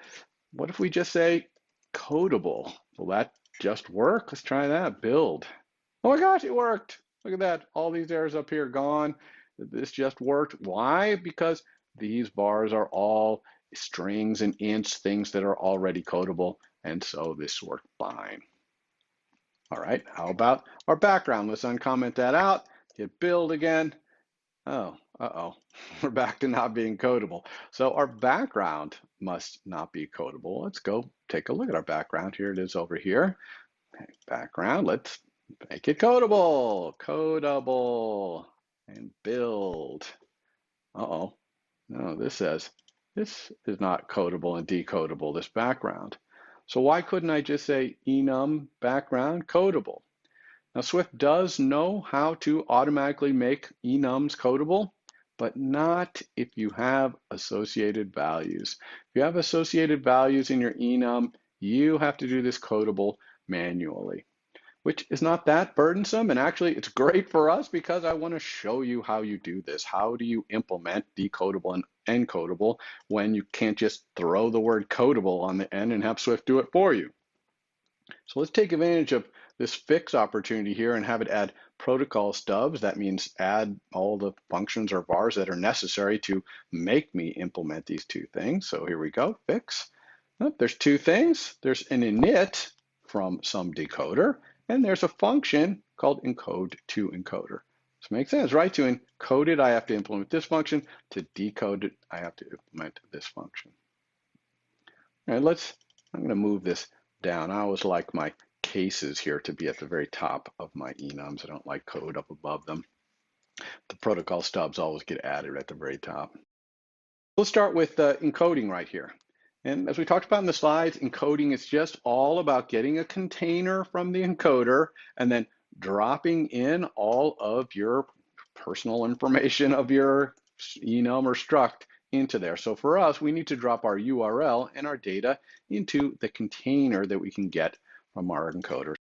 What if we just say codable? Will that just work? Let's try that. Build. Oh my gosh, it worked. Look at that. All these errors up here gone. This just worked. Why? Because these bars are all strings and ints, things that are already codable. And so this worked fine. All right, how about our background? Let's uncomment that out, hit build again. Oh, we're back to not being codable. So our background must not be codable. Let's go take a look at our background. Here it is over here. Background, let's make it codable. Codable and build. No, this says this is not codable and decodable, this background. So why couldn't I just say enum background codable? Now Swift does know how to automatically make enums codable, but not if you have associated values. If you have associated values in your enum, you have to do this codable manually, which is not that burdensome. And actually it's great for us because I want to show you how you do this. How do you implement decodable and encodable when you can't just throw the word codable on the end and have Swift do it for you? So let's take advantage of this fix opportunity here and have it add protocol stubs. That means add all the functions or vars that are necessary to make me implement these two things. So here we go, fix. Oh, there's two things. There's an init from some decoder, and there's a function called encode to encoder. So it makes sense, right? To encode it, I have to implement this function. To decode it, I have to implement this function. All right, I'm going to move this down. I always like my cases here to be at the very top of my enums. I don't like code up above them. The protocol stubs always get added at the very top. Let's start with encoding right here. And as we talked about in the slides, encoding is just all about getting a container from the encoder and then dropping in all of your personal information of your enum or struct into there. So for us, we need to drop our URL and our data into the container that we can get from our encoder.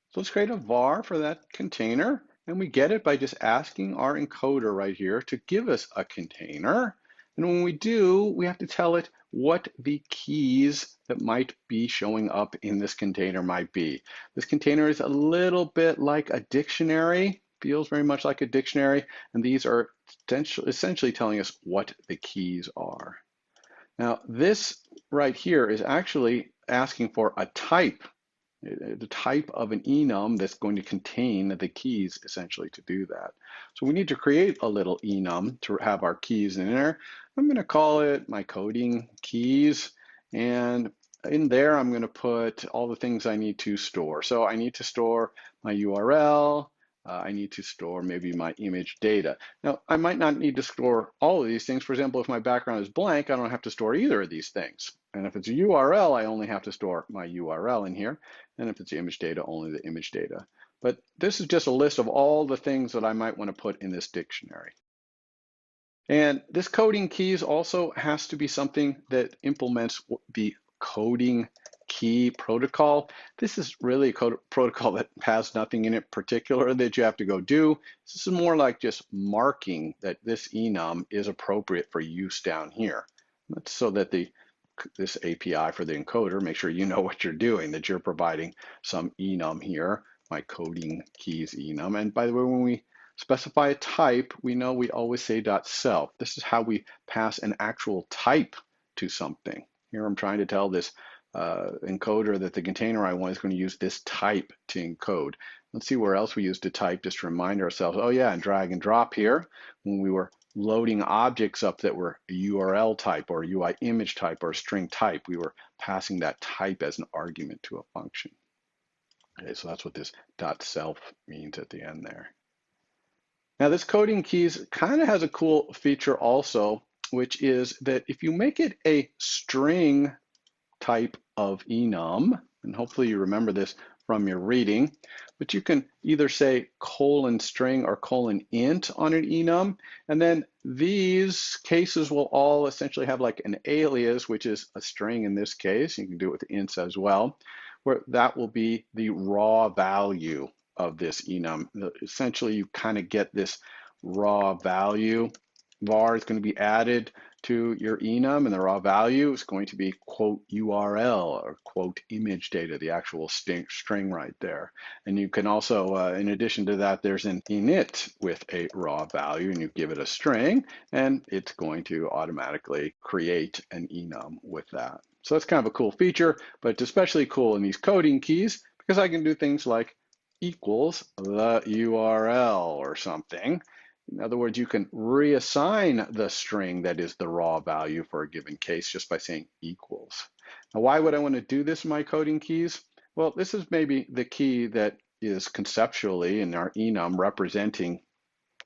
So let's create a var for that container, and we get it by just asking our encoder right here to give us a container. And when we do, we have to tell it what the keys that might be showing up in this container might be. This container is a little bit like a dictionary, feels very much like a dictionary, and these are essentially telling us what the keys are. Now, this right here is actually asking for a type, the type of an enum that's going to contain the keys essentially to do that. So we need to create a little enum to have our keys in there. I'm going to call it my coding keys, and in there I'm going to put all the things I need to store. So I need to store my URL, I need to store maybe my image data. Now, I might not need to store all of these things. For example, if my background is blank, I don't have to store either of these things. And if it's a URL, I only have to store my URL in here. And if it's image data, only the image data. But this is just a list of all the things that I might want to put in this dictionary. And this coding keys also has to be something that implements the coding key protocol. This is really a code protocol that has nothing in it particular that you have to go do. This is more like just marking that this enum is appropriate for use down here. That's so that this API for the encoder, make sure you know what you're doing, that you're providing some enum here, my coding keys enum. And by the way, when we specify a type, we know we always say .self. This is how we pass an actual type to something. Here I'm trying to tell this encoder that the container I want is going to use this type to encode. Let's see where else we used a type just to remind ourselves. Oh yeah, and drag and drop here when we were loading objects up that were a URL type or UI image type or a string type. We were passing that type as an argument to a function. Okay, so that's what this .self means at the end there. Now this coding keys kind of has a cool feature also, which is that if you make it a string type of enum, and hopefully you remember this from your reading, but you can either say :string or :int on an enum, and then these cases will all essentially have like an alias, which is a string in this case. You can do it with ints as well, where that will be the raw value of this enum. Essentially, you kind of get this raw value. Var is going to be added to your enum, and the raw value is going to be quote URL or quote image data, the actual string right there. And you can also, in addition to that, there's an init with a raw value, and you give it a string, and it's going to automatically create an enum with that. So that's kind of a cool feature, but it's especially cool in these coding keys because I can do things like equals the URL or something. In other words, you can reassign the string that is the raw value for a given case just by saying equals. Now, why would I want to do this in my coding keys? Well, this is maybe the key that is conceptually in our enum representing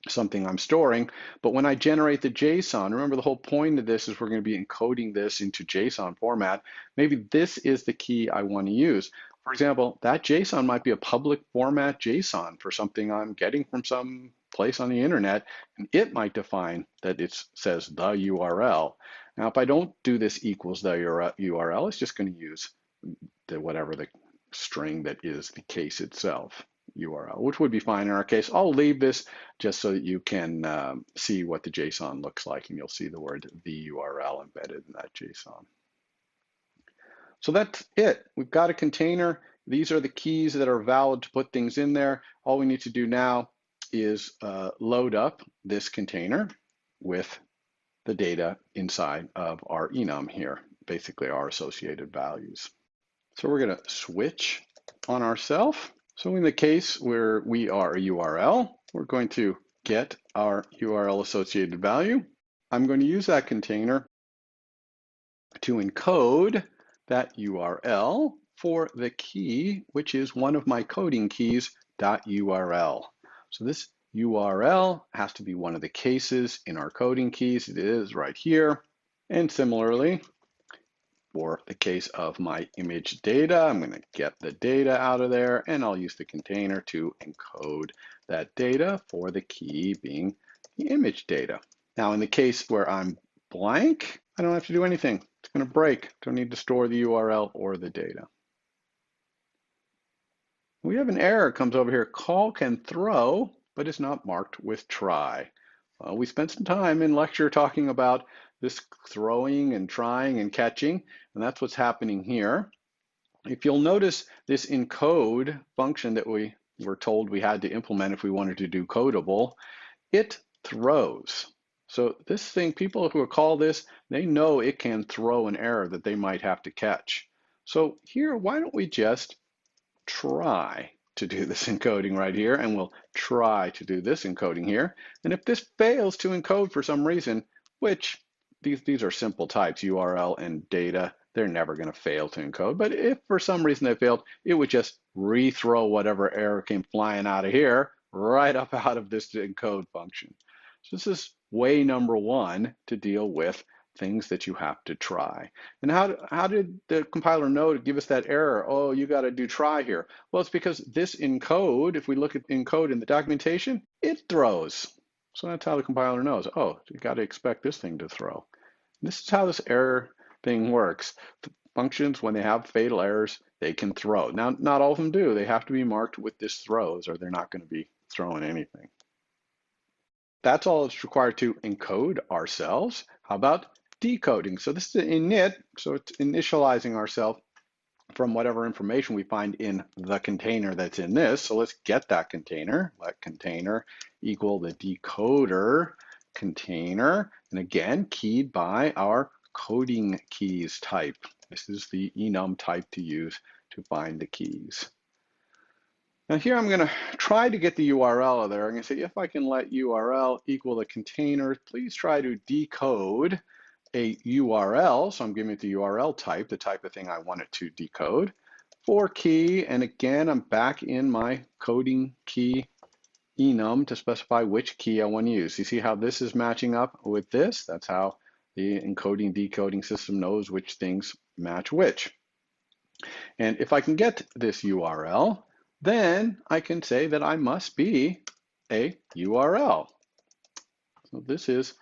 something I'm storing, but when I generate the JSON, remember the whole point of this is we're going to be encoding this into JSON format. Maybe this is the key I want to use. For example, that JSON might be a public format JSON for something I'm getting from some place on the internet, and it might define that it says the URL. Now, if I don't do this equals the URL, it's just going to use whatever the string that is the case itself. URL, which would be fine in our case. I'll leave this just so that you can see what the JSON looks like, and you'll see the word the URL embedded in that JSON. So that's it. We've got a container. These are the keys that are valid to put things in there. All we need to do now is load up this container with the data inside of our enum here, basically our associated values. So we're going to switch on ourselves. So in the case where we are a URL, we're going to get our URL associated value. I'm going to use that container to encode that URL for the key, which is one of my coding keys, .url. So this URL has to be one of the cases in our coding keys. It is right here. And similarly, for the case of my image data, I'm going to get the data out of there, and I'll use the container to encode that data for the key being the image data. Now, in the case where I'm blank, I don't have to do anything. It's going to break. Don't need to store the URL or the data. We have an error comes over here. Call can throw, but is not marked with try. We spent some time in lecture talking about this throwing and trying and catching, and that's what's happening here. If you'll notice this encode function that we were told we had to implement if we wanted to do codable, it throws. So this thing, people who call this, they know it can throw an error that they might have to catch. So here, why don't we just try to do this encoding right here, and we'll try to do this encoding here. And if this fails to encode for some reason, which these are simple types, URL and data, they're never going to fail to encode. But if for some reason they failed, it would just rethrow whatever error came flying out of here right up out of this encode function. So this is way number one to deal with things that you have to try. And how did the compiler know to give us that error? Oh, you got to do try here. Well, it's because this encode, if we look at encode in the documentation, it throws. So that's how the compiler knows. Oh, you got to expect this thing to throw. This is how this error thing works. The functions, when they have fatal errors, they can throw. Now, not all of them do. They have to be marked with this throws, or they're not going to be throwing anything. That's all it's required to encode ourselves. How about decoding? So this is an init, so it's initializing ourselves from whatever information we find in the container that's in this. So let's get that container. Let container equal the decoder container. And again, keyed by our coding keys type. This is the enum type to use to find the keys. Now here I'm going to try to get the URL of there. I'm going to say if I can let URL equal the container, please try to decode a URL. So I'm giving it the URL type, the type of thing I want it to decode. For key, and again, I'm back in my coding key enum to specify which key I want to use. You see how this is matching up with this? That's how the encoding decoding system knows which things match which. And if I can get this URL, then I can say that I must be a URL. So this is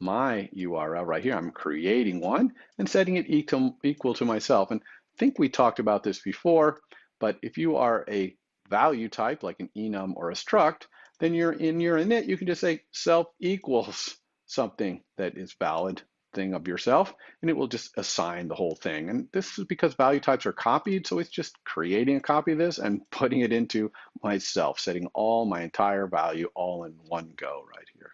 my URL right here. I'm creating one and setting it equal to myself. And I think we talked about this before, but if you are a value type like an enum or a struct, then in your init, you can just say self equals something that is valid thing of yourself, and it will just assign the whole thing. And this is because value types are copied, so it's just creating a copy of this and putting it into myself, setting all my entire value all in one go right here.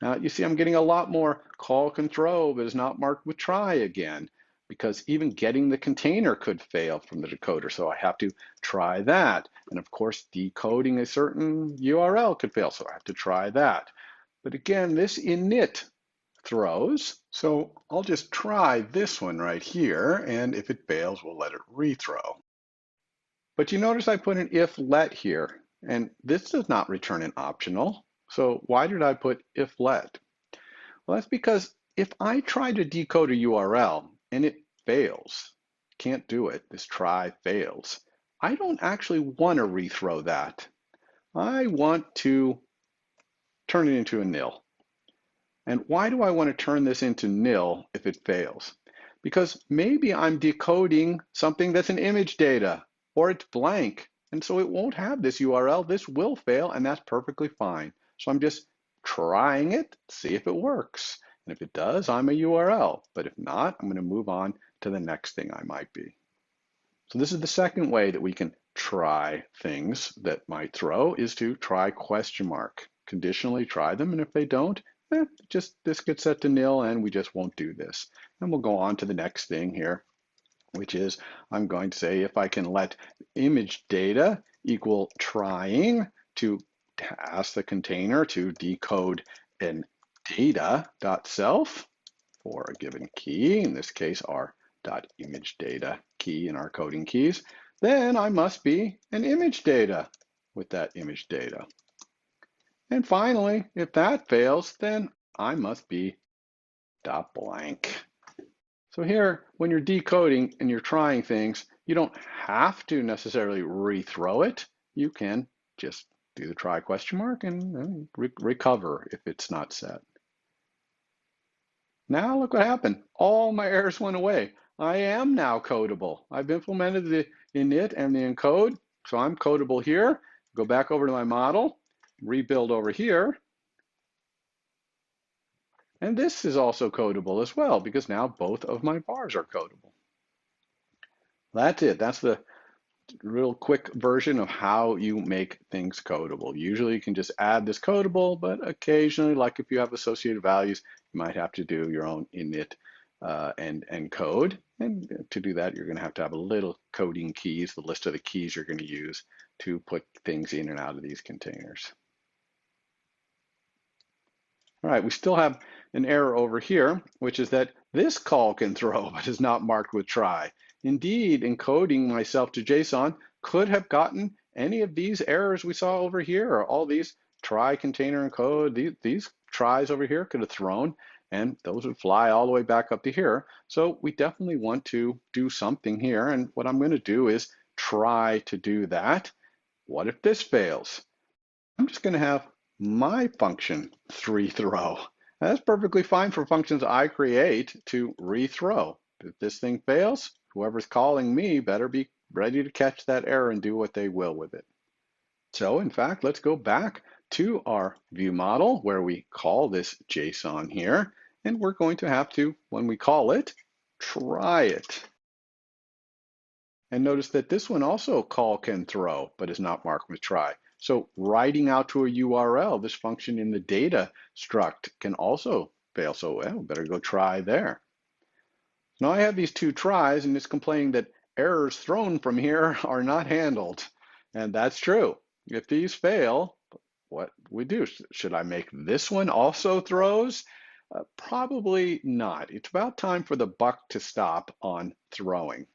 Now you see I'm getting a lot more call can throw, but is not marked with try again, because even getting the container could fail from the decoder, so I have to try that. And of course, decoding a certain URL could fail, so I have to try that. But again, this init throws. So I'll just try this one right here, and if it fails, we'll let it rethrow. But you notice I put an if let here, and this does not return an optional. So why did I put if let? Well, that's because if I try to decode a URL and it fails, can't do it, this try fails, I don't actually want to rethrow that. I want to turn it into a nil. And why do I want to turn this into nil if it fails? Because maybe I'm decoding something that's an image data, or it's blank, and so it won't have this URL. This will fail, and that's perfectly fine. So I'm just trying it, see if it works. And if it does, I'm a URL. But if not, I'm going to move on to the next thing I might be. So this is the second way that we can try things that might throw, is to try question mark. Conditionally try them, and if they don't, just this gets set to nil and we just won't do this. And we'll go on to the next thing here, which is I'm going to say if I can let image data equal trying to ask the container to decode an data.self for a given key, in this case our .image_data key in our coding keys, then I must be an image data with that image data. And finally, if that fails, then I must be .blank. So here, when you're decoding and you're trying things, you don't have to necessarily rethrow it. You can just do the try question mark and recover if it's not set. Now look what happened. All my errors went away. I am now codable. I've implemented the init and the encode, so I'm codable here. Go back over to my model, rebuild over here, And this is also codable as well because now both of my bars are codable. That's it. That's the real quick version of how you make things codable. Usually you can just add this codable, but occasionally, like if you have associated values, you might have to do your own init and encode. And to do that, you're going to have a little coding keys, the list of the keys you're going to use to put things in and out of these containers. All right, we still have an error over here, which is that this call can throw, but is not marked with try. Indeed, encoding myself to JSON could have gotten any of these errors we saw over here, or all these try container encode, these tries over here could have thrown, and those would fly all the way back up to here. So we definitely want to do something here, and what I'm going to do is try to do that. What if this fails? I'm just going to have my function rethrow. That's perfectly fine for functions I create to rethrow. If this thing fails, whoever's calling me better be ready to catch that error and do what they will with it. So in fact, let's go back to our view model where we call this JSON here, and we're going to have to, when we call it, try it. And notice that this one also call can throw, but is not marked with try. So writing out to a URL, this function in the data struct can also fail. So well, better go try there. Now I have these two tries and it's complaining that errors thrown from here are not handled. And that's true. If these fail, what we do? Should I make this one also throws? Probably not. It's about time for the buck to stop on throwing.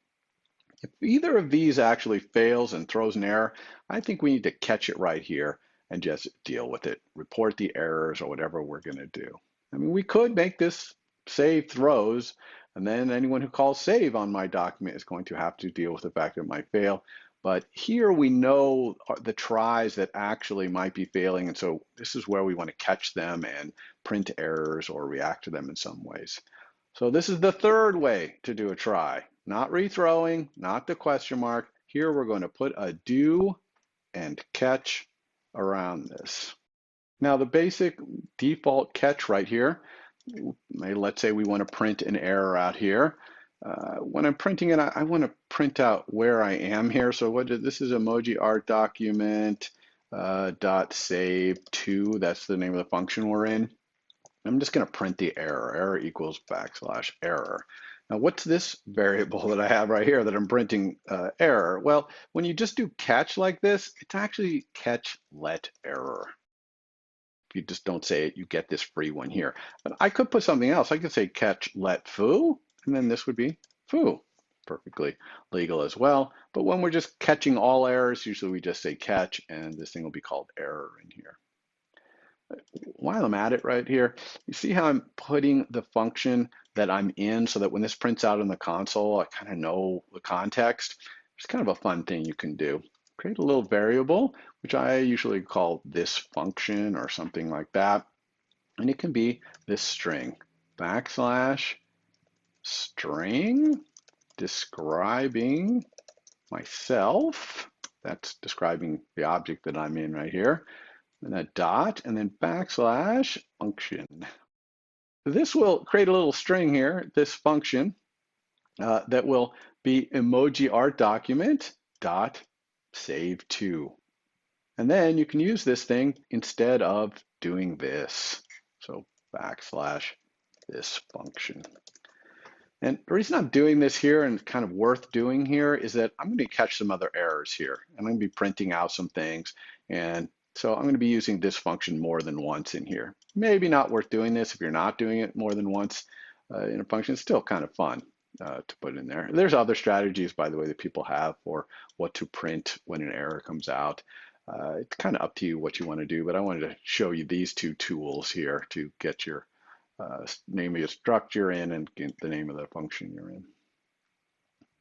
If either of these actually fails and throws an error, I think we need to catch it right here and just deal with it, report the errors or whatever we're going to do. I mean, we could make this save throws, and then anyone who calls save on my document is going to have to deal with the fact that it might fail. But here we know the tries that actually might be failing, and so this is where we want to catch them and print errors or react to them in some ways. So this is the third way to do a try. Not rethrowing, not the question mark. Here we're going to put a do and catch around this. Now the basic default catch right here, let's say we want to print an error out here. When I'm printing it, I want to print out where I am here. So this is EmojiArt document .save to, that's the name of the function we're in. I'm just going to print the error. Error equals /error. Now, what's this variable that I have right here that I'm printing error? Well, when you just do catch like this, it's actually catch let error. If you just don't say it, you get this free one here. But I could put something else. I could say catch let foo, and then this would be foo. Perfectly legal as well. But when we're just catching all errors, usually we just say catch, and this thing will be called error in here. While I'm at it right here, you see how I'm putting the function that I'm in so that when this prints out in the console, I kind of know the context. It's kind of a fun thing you can do. Create a little variable, which I usually call this function or something like that. And it can be this string, \string describing myself. That's describing the object that I'm in right here. And a dot, and then \function. This will create a little string here, this function, that will be EmojiArt document dot save to. And then you can use this thing instead of doing this. So \this function. And the reason I'm doing this here and kind of worth doing here is that I'm going to catch some other errors here. I'm going to be printing out some things, and so I'm going to be using this function more than once in here. Maybe not worth doing this if you're not doing it more than once in a function. It's still kind of fun to put in there. There's other strategies, by the way, that people have for what to print when an error comes out. It's kind of up to you what you want to do, but I wanted to show you these two tools here to get your name of your struct you're in and get the name of the function you're in.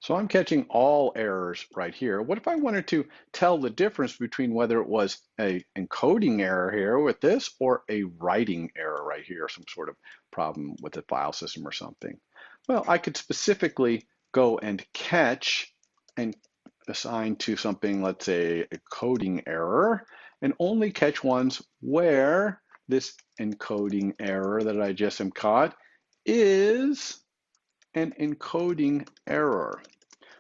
So I'm catching all errors right here. What if I wanted to tell the difference between whether it was an encoding error here with this or a writing error right here, some sort of problem with the file system or something? Well, I could specifically go and catch and assign to something, let's say a coding error, and only catch ones where this encoding error that I just am caught is an encoding error.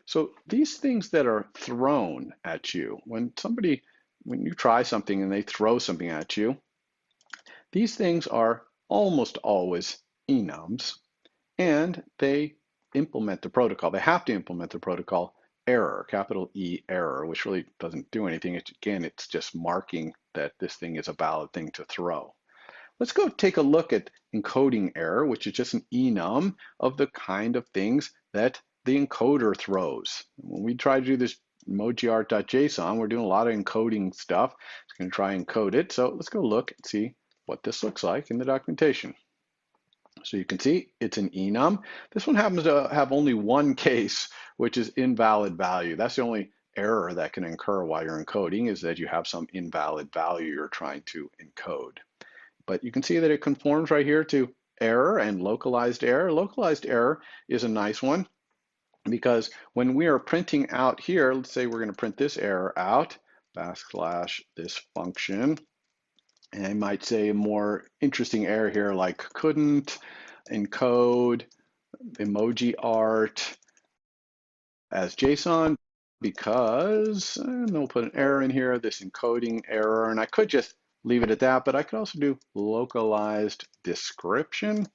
So these things that are thrown at you, when you try something and they throw something at you, these things are almost always enums, and they implement the protocol. They have to implement the protocol error, capital E error, which really doesn't do anything. It's just marking that this thing is a valid thing to throw. Let's go take a look at encoding error, which is just an enum of the kind of things that the encoder throws. When we try to do this EmojiArt.json, we're doing a lot of encoding stuff. It's going to try and encode it. So let's go look and see what this looks like in the documentation. So you can see it's an enum. This one happens to have only one case, which is invalid value. That's the only error that can occur while you're encoding, is that you have some invalid value you're trying to encode. But you can see that it conforms right here to error and localized error. Localized error is a nice one because when we are printing out here, let's say we're going to print this error out, / this function, and I might say a more interesting error here like couldn't encode EmojiArt as JSON because, and we'll put an error in here, this encoding error, and I could just leave it at that, but I could also do localized description,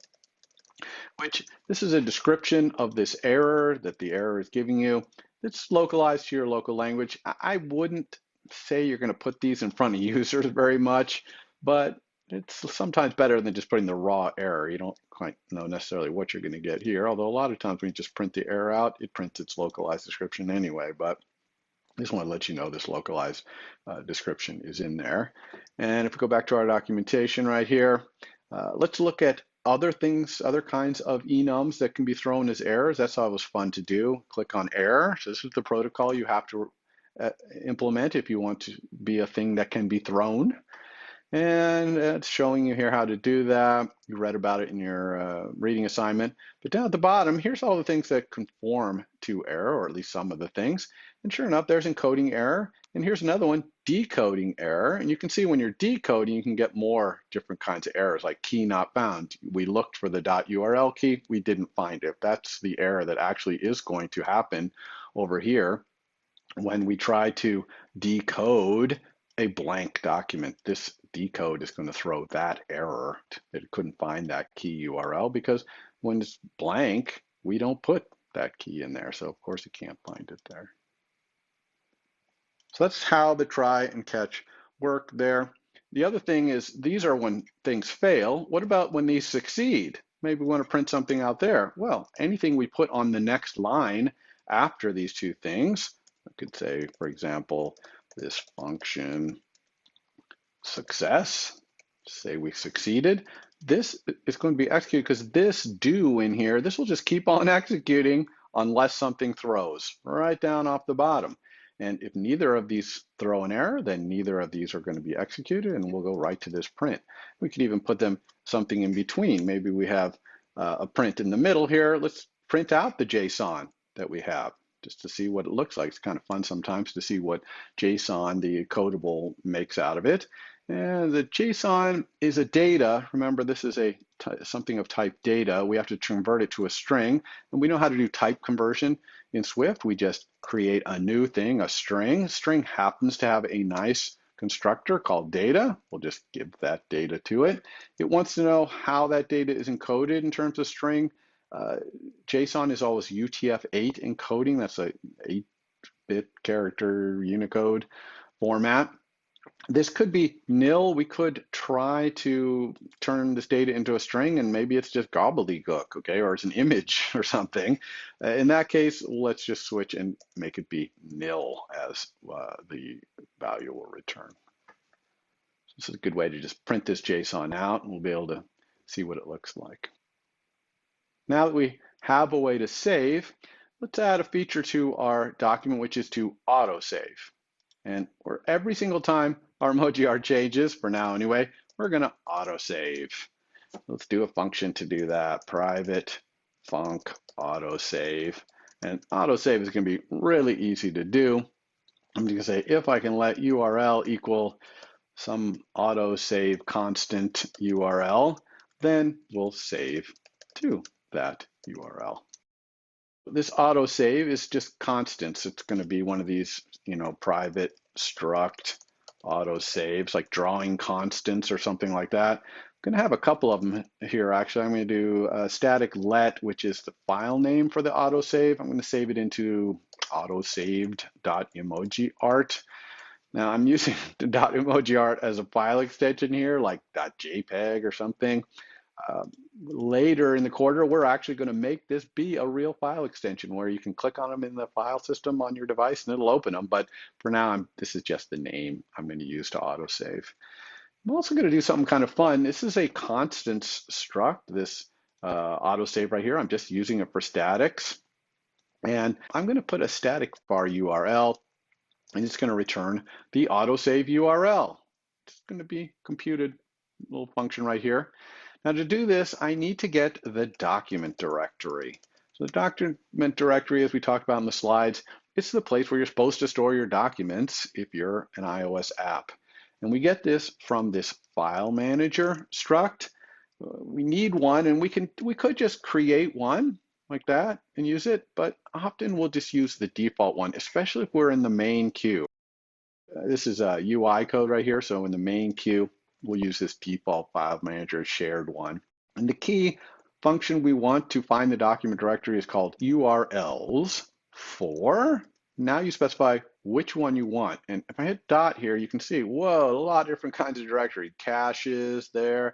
which this is a description of this error that the error is giving you. It's localized to your local language. I wouldn't say you're going to put these in front of users very much, but it's sometimes better than just putting the raw error. You don't quite know necessarily what you're going to get here, although a lot of times when you just print the error out, it prints its localized description anyway. But I just want to let you know this localized description is in there. And if we go back to our documentation right here, let's look at other things, other kinds of enums that can be thrown as errors. That's always fun to do. Click on error. So this is the protocol you have to implement if you want to be a thing that can be thrown. And it's showing you here how to do that. You read about it in your reading assignment. But down at the bottom, here's all the things that conform to error, or at least some of the things. And sure enough, there's encoding error. And here's another one, decoding error. And you can see when you're decoding, you can get more different kinds of errors, like key not found. We looked for the .url key. We didn't find it. That's the error that actually is going to happen over here when we try to decode a blank document. This decode is going to throw that error. It couldn't find that key URL because when it's blank, we don't put that key in there. So of course it can't find it there. So that's how the try and catch work there. The other thing is these are when things fail. What about when these succeed? Maybe we want to print something out there. Well, anything we put on the next line after these two things, I could say, for example, this function success, say we succeeded, this is going to be executed because this do in here, this will just keep on executing unless something throws right down off the bottom. And if neither of these throw an error, then neither of these are going to be executed, and we'll go right to this print. We could even put them something in between. Maybe we have a print in the middle here. Let's print out the JSON that we have, just to see what it looks like. It's kind of fun sometimes to see what JSON, the Codable, makes out of it. And the JSON is a data. Remember, this is something of type data. We have to convert it to a string. And we know how to do type conversion in Swift. We just create a new thing, a string. String happens to have a nice constructor called data. We'll just give that data to it. It wants to know how that data is encoded in terms of string. JSON is always UTF-8 encoding. That's a 8-bit character Unicode format. This could be nil. We could try to turn this data into a string, and maybe it's just gobbledygook, okay, or it's an image or something. In that case, let's just switch and make it be nil as the value will return. So this is a good way to just print this JSON out, and we'll be able to see what it looks like. Now that we have a way to save, let's add a feature to our document, which is to autosave. And every single time our EmojiArt changes, for now anyway, we're going to autosave. Let's do a function to do that, private func autosave. And autosave is going to be really easy to do. I'm going to say if I can let URL equal some autosave constant URL, then we'll save to that URL. This autosave is just constants. It's going to be one of these, private struct autosaves, like drawing constants or something like that. I'm going to have a couple of them here, actually. I'm going to do a static let, which is the file name for the autosave. I'm going to save it into autosaved.emojiart. Now I'm using the .emojiart as a file extension here, like .jpeg or something. Later in the quarter, we're actually going to make this be a real file extension where you can click on them in the file system on your device and it'll open them. But for now, this is just the name I'm going to use to autosave. I'm also going to do something kind of fun. This is a constants struct, this autosave right here. I'm just using it for statics. And I'm going to put a static var URL, and it's going to return the autosave URL. It's going to be computed, little function right here. Now to do this, I need to get the document directory. So the document directory, as we talked about in the slides, it's the place where you're supposed to store your documents if you're an iOS app. And we get this from this file manager struct. We need one, and we could just create one like that and use it, but often we'll just use the default one, especially if we're in the main queue. This is a UI code right here, so in the main queue, we'll use this default file manager shared one. And the key function we want to find the document directory is called URLs for. Now you specify which one you want. And if I hit dot here, you can see, whoa, a lot of different kinds of directory. Caches there,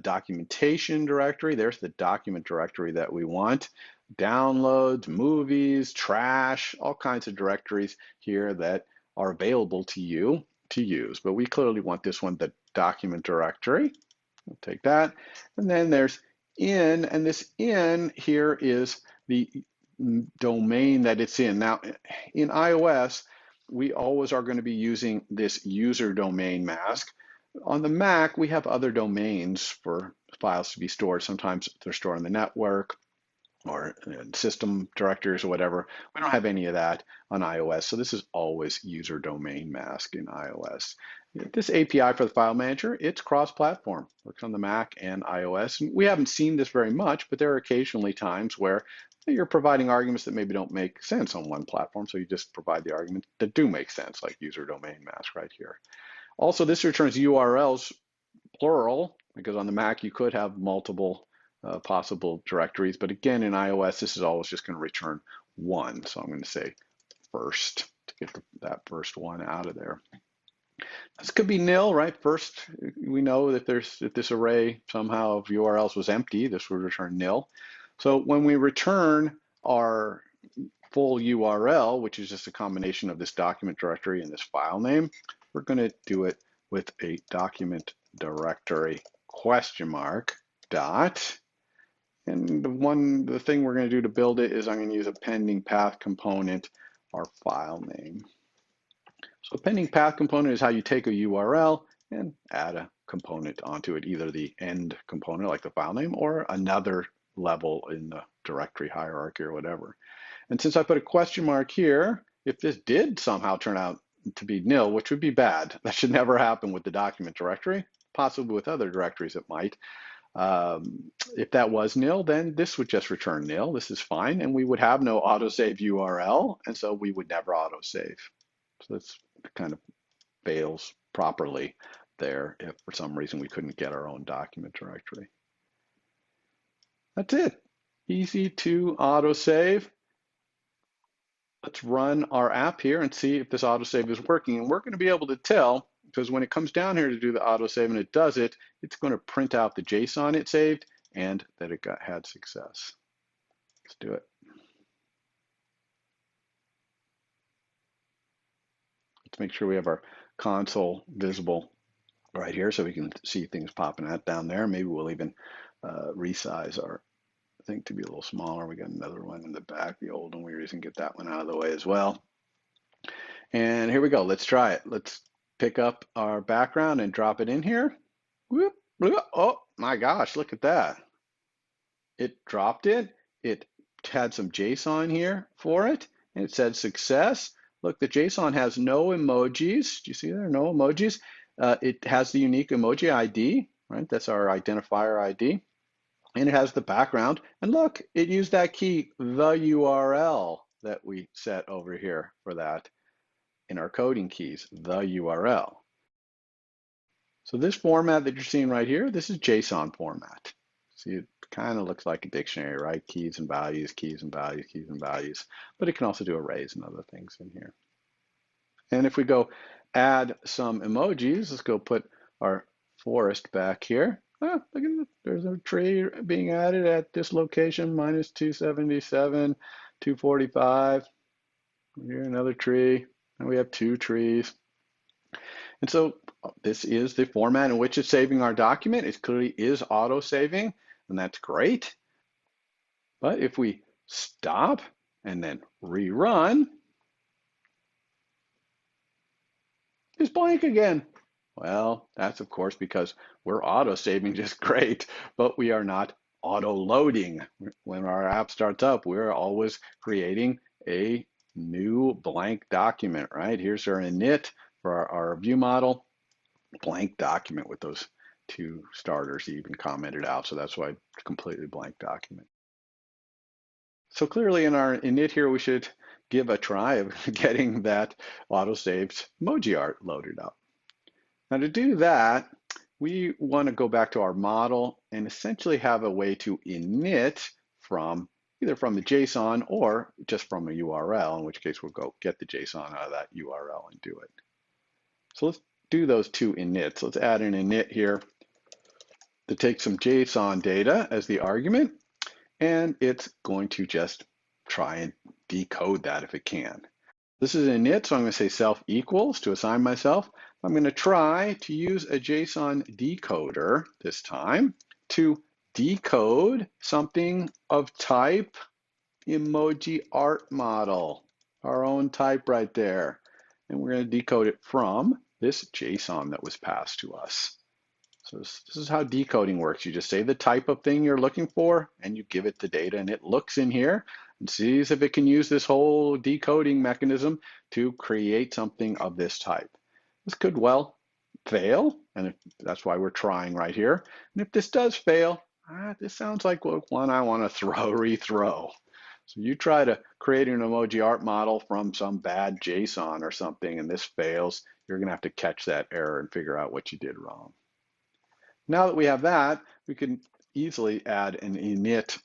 documentation directory. There's the document directory that we want. Downloads, movies, trash, all kinds of directories here that are available to you to use. But we clearly want this one, the document directory. We'll take that. And then there's in, and this in here is the domain that it's in. Now, in iOS, we always are going to be using this user domain mask. On the Mac, we have other domains for files to be stored. Sometimes they're stored on the network or system directories or whatever. We don't have any of that on iOS, so this is always user domain mask in iOS. This API for the file manager, it's cross-platform, works on the Mac and iOS. And we haven't seen this very much, but there are occasionally times where you're providing arguments that maybe don't make sense on one platform, so you just provide the arguments that do make sense, like user domain mask right here. Also, this returns URLs, plural, because on the Mac you could have multiple possible directories, but again in iOS this is always just going to return one. So I'm going to say first to get that first one out of there. This could be nil, right? First, we know that if this array somehow of URLs was empty, this would return nil. So when we return our full URL, which is just a combination of this document directory and this file name, we're going to do it with a document directory question mark dot. And the thing we're going to do to build it is I'm going to use a pending path component, our file name. So a pending path component is how you take a URL and add a component onto it, either the end component like the file name or another level in the directory hierarchy or whatever. And since I put a question mark here, if this did somehow turn out to be nil, which would be bad, that should never happen with the document directory, possibly with other directories it might. If that was nil, then this would just return nil. This is fine, and we would have no autosave URL, and so we would never autosave. So this kind of fails properly there if for some reason we couldn't get our own document directory. That's it. Easy to autosave. Let's run our app here and see if this autosave is working. And we're going to be able to tell, because when it comes down here to do the autosave and it does it, it's going to print out the JSON it saved and that it had success. Let's do it. Let's make sure we have our console visible right here so we can see things popping out down there. Maybe we'll even resize our thing to be a little smaller. We got another one in the back, the old one we were using, get that one out of the way as well. And here we go. Let's try it. Let's pick up our background and drop it in here. Whoop, whoop. Oh my gosh, look at that. It dropped it. It had some JSON here for it, and it said success. Look, the JSON has no emojis. Do you see there? No emojis. It has the unique emoji ID, right? That's our identifier ID. And it has the background. And look, it used that key, the URL, that we set over here for that in our coding keys, the URL. So this format that you're seeing right here, this is JSON format. See, it kind of looks like a dictionary, right? Keys and values, keys and values, keys and values. But it can also do arrays and other things in here. And if we go add some emojis, let's go put our forest back here. Ah, look at it. There's a tree being added at this location, minus 277, 245. Here, another tree. And we have 2 trees. And so this is the format in which it's saving our document. It clearly is auto saving, and that's great. But if we stop and then rerun, it's blank again. Well, that's of course because we're auto saving just great, but we are not auto loading. When our app starts up, we're always creating a new blank document, right? Here's our init for our view model, blank document with those 2 starters he even commented out. So that's why it's completely blank document. So clearly in our init here, we should give a try of getting that auto-saved EmojiArt loaded up. Now to do that, we want to go back to our model and essentially have a way to init from either from the JSON or just from a URL, in which case we'll go get the JSON out of that URL and do it. So let's do those 2 inits. Let's add an init here to take some JSON data as the argument, and it's going to just try and decode that if it can. This is an init, so I'm going to say self equals to assign myself. I'm going to try to use a JSON decoder this time to decode something of type EmojiArt model, our own type right there. And we're going to decode it from this JSON that was passed to us. So this is how decoding works. You just say the type of thing you're looking for and you give it the data, and it looks in here and sees if it can use this whole decoding mechanism to create something of this type. This could well fail, and that's why we're trying right here. And if this does fail, this sounds like one I want to rethrow. So you try to create an EmojiArt model from some bad JSON or something, and this fails, you're going to have to catch that error and figure out what you did wrong. Now that we have that, we can easily add an init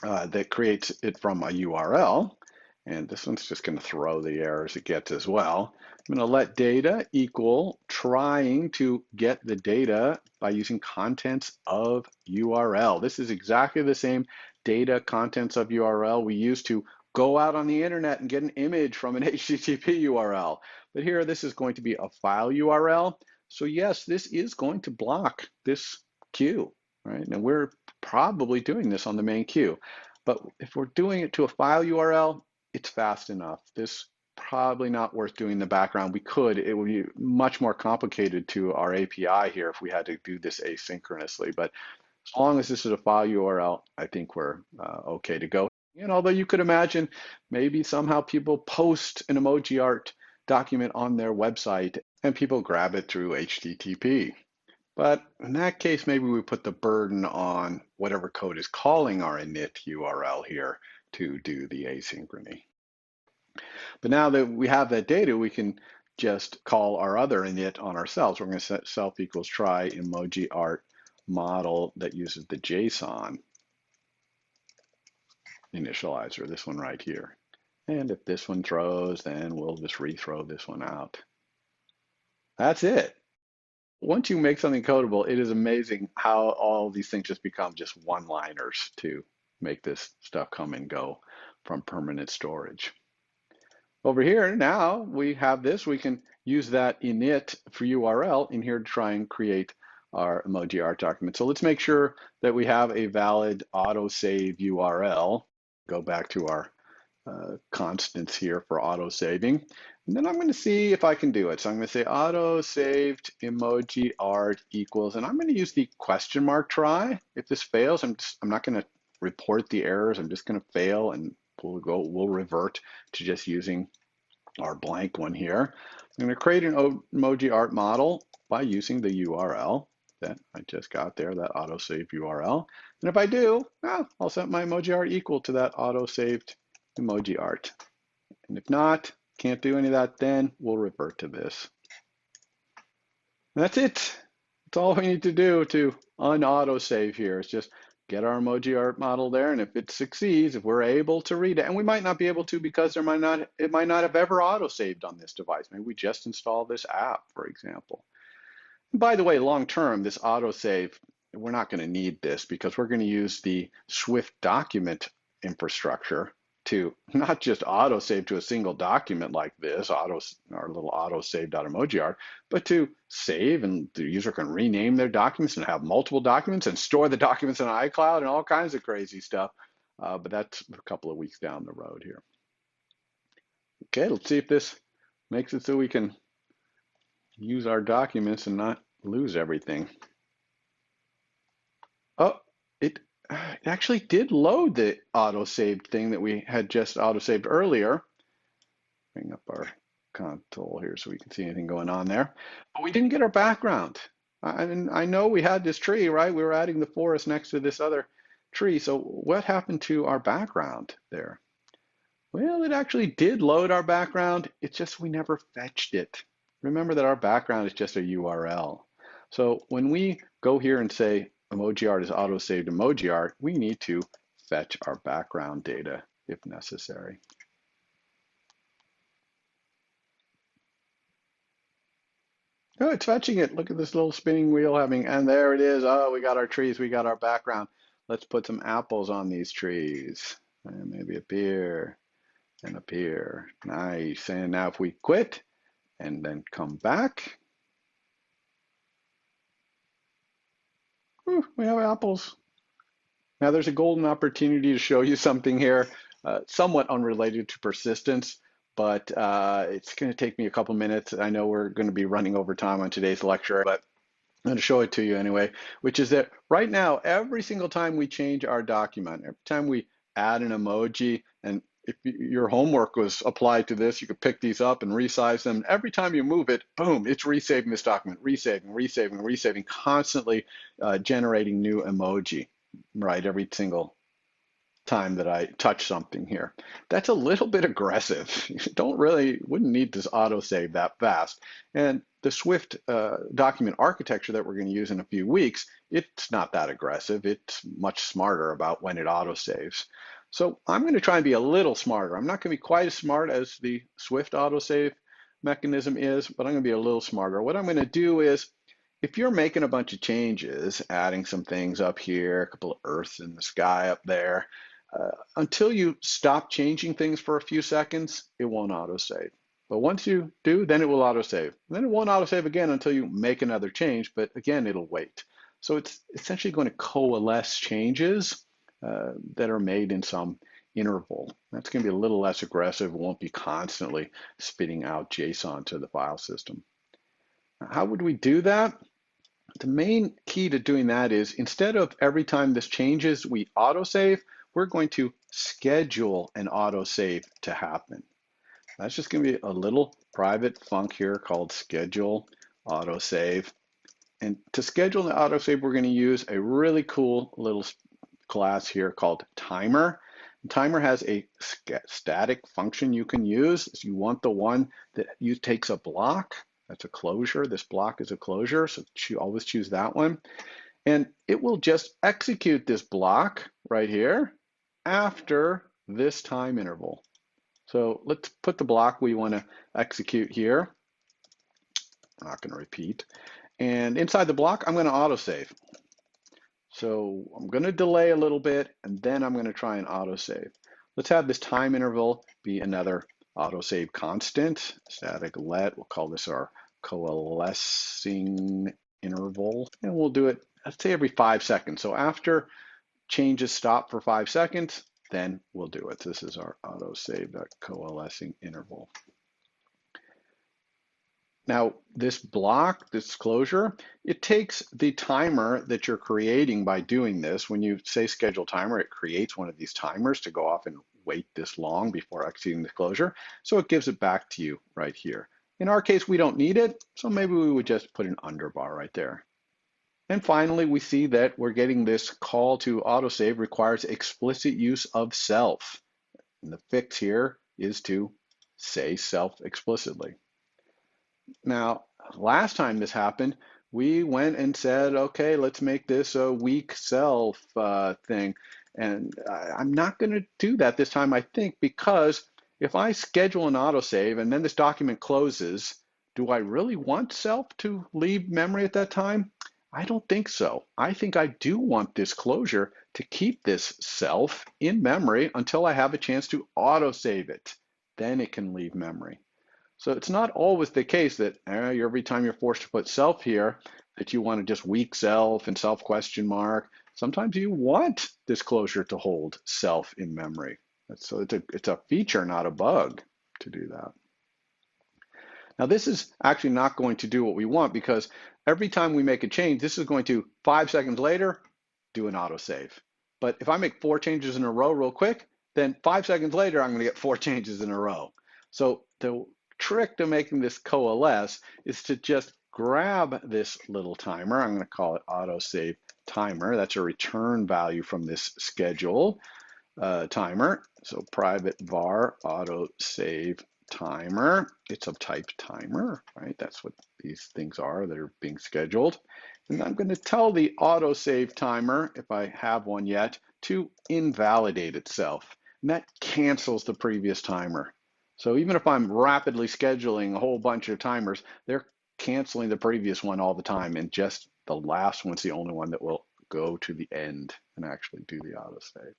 that creates it from a URL. And this one's just going to throw the errors it gets as well. I'm going to let data equal trying to get the data by using contents of URL. This is exactly the same data contents of URL we use to go out on the internet and get an image from an HTTP URL. But here, this is going to be a file URL. So yes, this is going to block this queue, right? And we're probably doing this on the main queue. But if we're doing it to a file URL, it's fast enough. This probably not worth doing in the background. We could, it would be much more complicated to our API here if we had to do this asynchronously. But as long as this is a file URL, I think we're okay to go. And although you could imagine maybe somehow people post an EmojiArt document on their website and people grab it through HTTP. But in that case, maybe we put the burden on whatever code is calling our init URL here to do the asynchrony. But now that we have that data, we can just call our other init on ourselves. We're going to set self equals try EmojiArt model that uses the JSON initializer, this one right here. And if this one throws, then we'll just rethrow this one out. That's it. Once you make something codable, it is amazing how all these things just become just one-liners to make this stuff come and go from permanent storage. Over here, now we have this. We can use that init for URL in here to try and create our EmojiArt document. So let's make sure that we have a valid autosave URL. Go back to our constants here for autosaving. And then I'm going to see if I can do it. So I'm going to say autosaved EmojiArt equals, and I'm going to use the question mark try. If this fails, I'm not going to report the errors. I'm just going to fail, and we'll revert to just using our blank one here. I'm going to create an EmojiArt model by using the URL that I just got there, that autosave URL. And if I do, well, I'll set my emoji art equal to that autosaved emoji art. And if not, can't do any of that, then we'll revert to this. And that's it. That's all we need to do to un-autosave here. Is just get our emoji art model there, and if it succeeds, if we're able to read it, and we might not be able to because it might not have ever autosaved on this device. Maybe we just install this app, for example. And by the way, long term, this autosave, we're not going to need this because we're going to use the Swift document infrastructure to not just autosave to a single document like this, our little autosave.emojiart, but to save, and the user can rename their documents and have multiple documents and store the documents in iCloud and all kinds of crazy stuff. But that's a couple of weeks down the road here. Okay, let's see if this makes it so we can use our documents and not lose everything. Oh, it actually did load the autosaved thing that we had just autosaved earlier. Bring up our console here so we can see anything going on there. But we didn't get our background. I know we had this tree, right? We were adding the forest next to this other tree. So what happened to our background there? Well, it actually did load our background. It's just we never fetched it. Remember that our background is just a URL. So when we go here and say EmojiArt is autosaved EmojiArt, we need to fetch our background data if necessary. Oh, it's fetching it. Look at this little spinning wheel having, and there it is. Oh, we got our trees, we got our background. Let's put some apples on these trees. And maybe up here and up here. Nice. And now if we quit and then come back, we have apples. Now there's a golden opportunity to show you something here, somewhat unrelated to persistence, but it's going to take me a couple minutes. I know we're going to be running over time on today's lecture, but I'm going to show it to you anyway, which is that right now, every single time we change our document, every time we add an emoji, and if your homework was applied to this, you could pick these up and resize them. Every time you move it, boom, it's resaving this document, resaving, constantly generating new emoji, right? Every single time that I touch something here. That's a little bit aggressive. You wouldn't need this autosave that fast. And the Swift document architecture that we're going to use in a few weeks, it's not that aggressive. It's much smarter about when it autosaves. So I'm going to try and be a little smarter. I'm not going to be quite as smart as the Swift autosave mechanism is, but I'm going to be a little smarter. What I'm going to do is, if you're making a bunch of changes, adding some things up here, a couple of earths in the sky up there, until you stop changing things for a few seconds, it won't autosave. But once you do, then it will autosave. Then it won't autosave again until you make another change, but again, it'll wait. So it's essentially going to coalesce changes that are made in some interval. That's going to be a little less aggressive. It won't be constantly spitting out JSON to the file system. How would we do that? The main key to doing that is, instead of every time this changes, we autosave, we're going to schedule an autosave to happen. That's just going to be a little private func here called schedule autosave. And to schedule the autosave, we're going to use a really cool little class here called timer. And timer has a static function you can use. If you want the one that takes a block, that's a closure. This block is a closure, so always choose that one. And it will just execute this block right here after this time interval. So let's put the block we want to execute here. I'm not going to repeat. And inside the block, I'm going to autosave. So I'm going to delay a little bit, and then I'm going to try and autosave. Let's have this time interval be another autosave constant, static let. We'll call this our coalescing interval, and we'll do it, let's say, every 5 seconds. So after changes stop for 5 seconds, then we'll do it. This is our autosave.coalescing interval. Now, this block, this closure, it takes the timer that you're creating by doing this. When you say schedule timer, it creates one of these timers to go off and wait this long before executing the closure. So it gives it back to you right here. In our case, we don't need it, so maybe we would just put an underbar right there. And finally, we see that we're getting this call to autosave requires explicit use of self. And the fix here is to say self explicitly. Now, last time this happened, we went and said, okay, let's make this a weak self thing. And I'm not going to do that this time, I think, because if I schedule an autosave and then this document closes, do I really want self to leave memory at that time? I don't think so. I think I do want this closure to keep this self in memory until I have a chance to autosave it. Then it can leave memory. So it's not always the case that every time you're forced to put self here, that you want to just weak self and self question mark. Sometimes you want this closure to hold self in memory. So it's a feature, not a bug, to do that. Now this is actually not going to do what we want because every time we make a change, this is going to 5 seconds later do an autosave. But if I make 4 changes in a row real quick, then 5 seconds later I'm going to get 4 changes in a row. So the trick to making this coalesce is to just grab this little timer. I'm going to call it autosave timer. That's a return value from this schedule timer. So private var autosave timer. It's of type timer, right? That's what these things are that are being scheduled. And I'm going to tell the autosave timer, if I have one yet, to invalidate itself. And that cancels the previous timer. So even if I'm rapidly scheduling a whole bunch of timers, they're canceling the previous one all the time, and just the last one's the only one that will go to the end and actually do the autosave.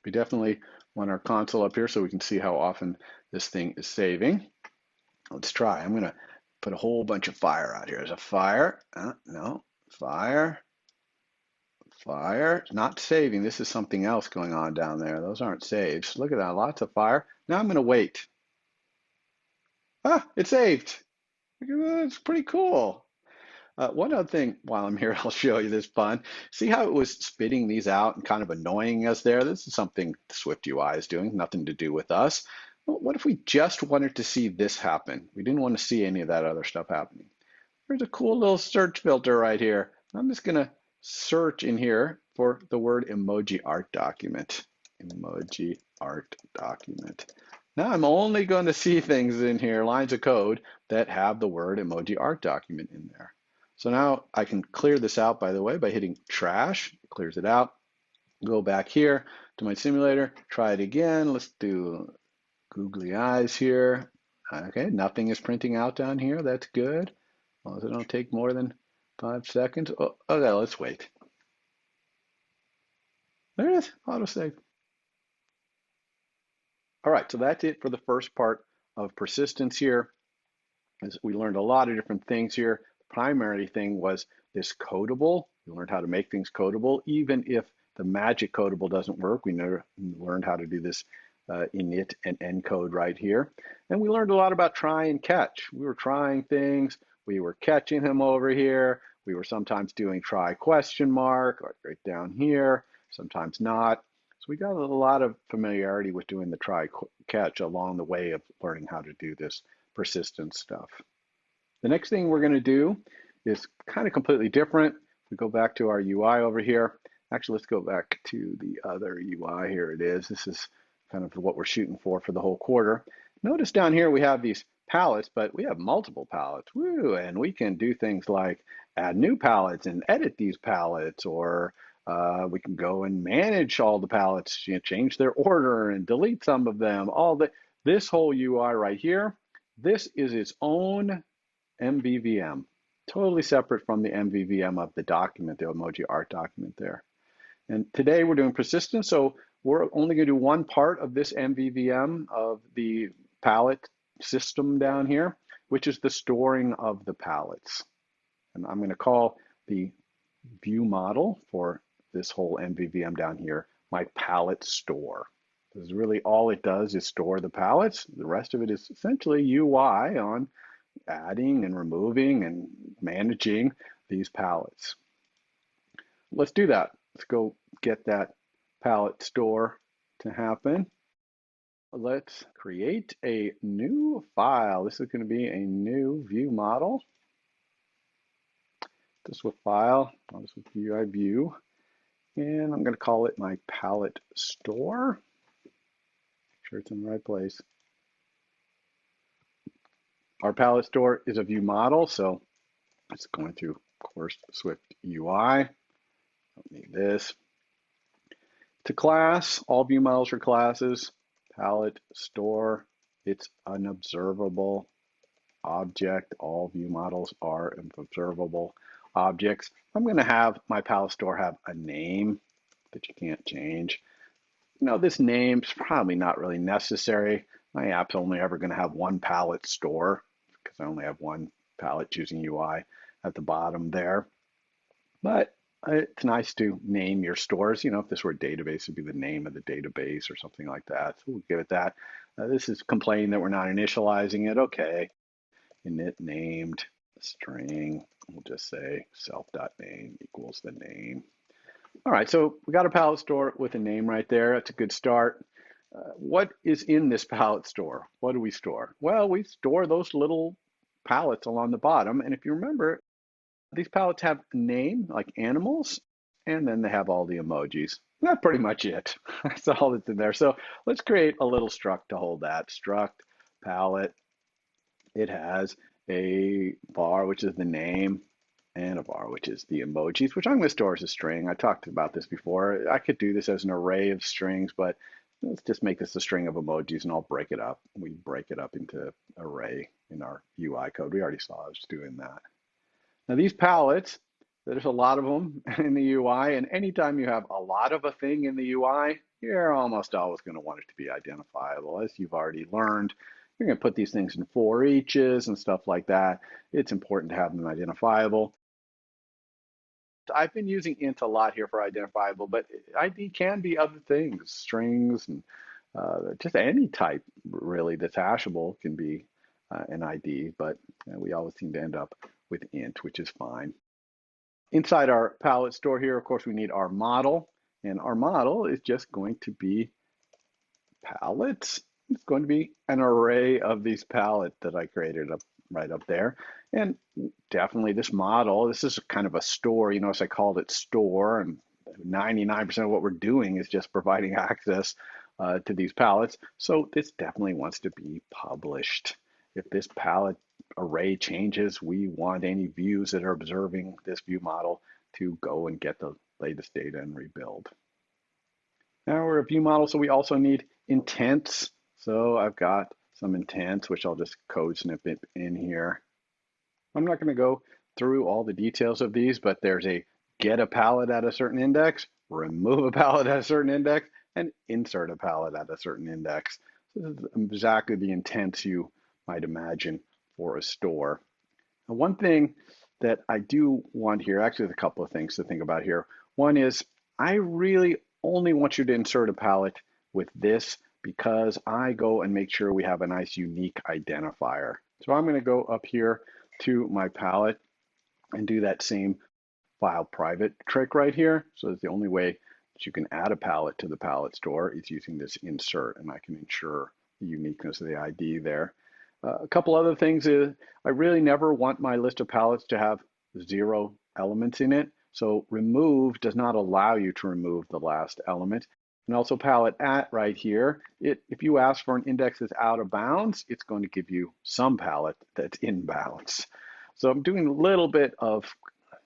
We definitely want our console up here so we can see how often this thing is saving. Let's try. I'm going to put a whole bunch of fire out here. There's a fire. No, fire. Fire, not saving. This is something else going on down there. Those aren't saves. Look at that, lots of fire. Now I'm going to wait. Ah, it saved. Look at that, it's pretty cool. One other thing while I'm here, I'll show you this fun. See how it was spitting these out and kind of annoying us there? This is something Swift UI is doing, nothing to do with us. Well, what if we just wanted to see this happen? We didn't want to see any of that other stuff happening. There's a cool little search filter right here. I'm just going to search in here for the word EmojiArt document. EmojiArt document. Now I'm only going to see things in here, lines of code, that have the word EmojiArt document in there. So now I can clear this out, by the way, by hitting trash. It clears it out. Go back here to my simulator, try it again. Let's do googly eyes here. Okay, nothing is printing out down here. That's good. As long as it don't take more than 5 seconds. Oh, okay, let's wait. There it is, autosave. All right, so that's it for the first part of persistence here. As we learned a lot of different things here. The primary thing was this codable. We learned how to make things codable, even if the magic codable doesn't work. We learned how to do this init and encode right here. And we learned a lot about try and catch. We were trying things, we were catching them over here. We were sometimes doing try question mark right down here, sometimes not. So we got a lot of familiarity with doing the try catch along the way of learning how to do this persistence stuff. The next thing we're going to do is kind of completely different. We go back to our UI over here. Actually, let's go back to the other UI. Here it is. This is kind of what we're shooting for the whole quarter. Notice down here we have these palettes, but we have multiple palettes. Woo! And we can do things like add new palettes and edit these palettes, or we can go and manage all the palettes, change their order and delete some of them. This whole UI right here, this is its own MVVM, totally separate from the MVVM of the document, the EmojiArt document there. And today we're doing persistence, so we're only going to do one part of this MVVM of the palette system down here, which is the storing of the palettes. And I'm going to call the ViewModel for this whole MVVM down here my PaletteStore. This is really all it does is store the palettes. The rest of it is essentially UI on adding and removing and managing these palettes. Let's do that. Let's go get that PaletteStore to happen. Let's create a new file. This is going to be a new view model. This with file, this with UI view, and I'm going to call it my PaletteStore. Make sure it's in the right place. Our PaletteStore is a view model, so it's going to, of course, Swift UI. Don't need this. To class, all view models are classes. PaletteStore, it's an observable object. All view models are observable objects. I'm going to have my PaletteStore have a name that you can't change. You know, this name's probably not really necessary. My app's only ever going to have one PaletteStore because I only have one palette choosing UI at the bottom there. But it's nice to name your stores. You know, if this were a database, it'd be the name of the database or something like that. So we'll give it that. This is complaining that we're not initializing it. Okay. Init named string. We'll just say self.name equals the name. All right, so we got a PaletteStore with a name right there. That's a good start. What is in this PaletteStore? What do we store? Well, we store those little palettes along the bottom. And if you remember, these palettes have a name, like animals, and then they have all the emojis. That's pretty much it. That's all that's in there. So let's create a little struct to hold that. Struct palette. It has a var, which is the name, and a var, which is the emojis, which I'm going to store as a string. I talked about this before. I could do this as an array of strings, but let's just make this a string of emojis, and I'll break it up. We break it up into array in our UI code. We already saw us doing that. Now these palettes, there's a lot of them in the UI, and anytime you have a lot of a thing in the UI, you're almost always going to want it to be identifiable. As you've already learned, you're going to put these things in for eaches and stuff like that. It's important to have them identifiable. I've been using int a lot here for identifiable, but ID can be other things, strings, and just any type really that's hashable can be an ID, but we always seem to end up with int, which is fine. Inside our PaletteStore here, of course, we need our model, and our model is just going to be palettes. It's going to be an array of these palettes that I created up right up there. And definitely this model, this is kind of a store. You notice I called it store, and 99% of what we're doing is just providing access to these palettes. So this definitely wants to be published. If this palette array changes, we want any views that are observing this view model to go and get the latest data and rebuild. Now we're a view model, so we also need intents. So I've got some intents, which I'll just code snippet in here. I'm not going to go through all the details of these, but there's a get a palette at a certain index, remove a palette at a certain index, and insert a palette at a certain index. So this is exactly the intents you might imagine for a store. Now, one thing that I do want here, actually there's a couple of things to think about here. One is I really only want you to insert a palette with this because I go and make sure we have a nice unique identifier. So I'm going to go up here to my palette and do that same file private trick right here. So it's the only way that you can add a palette to the PaletteStore is using this insert, and I can ensure the uniqueness of the ID there. A couple other things is I really never want my list of palettes to have 0 elements in it. So remove does not allow you to remove the last element. And also palette at right here, if you ask for an index that's out of bounds, it's going to give you some palette that's in bounds. So I'm doing a little bit of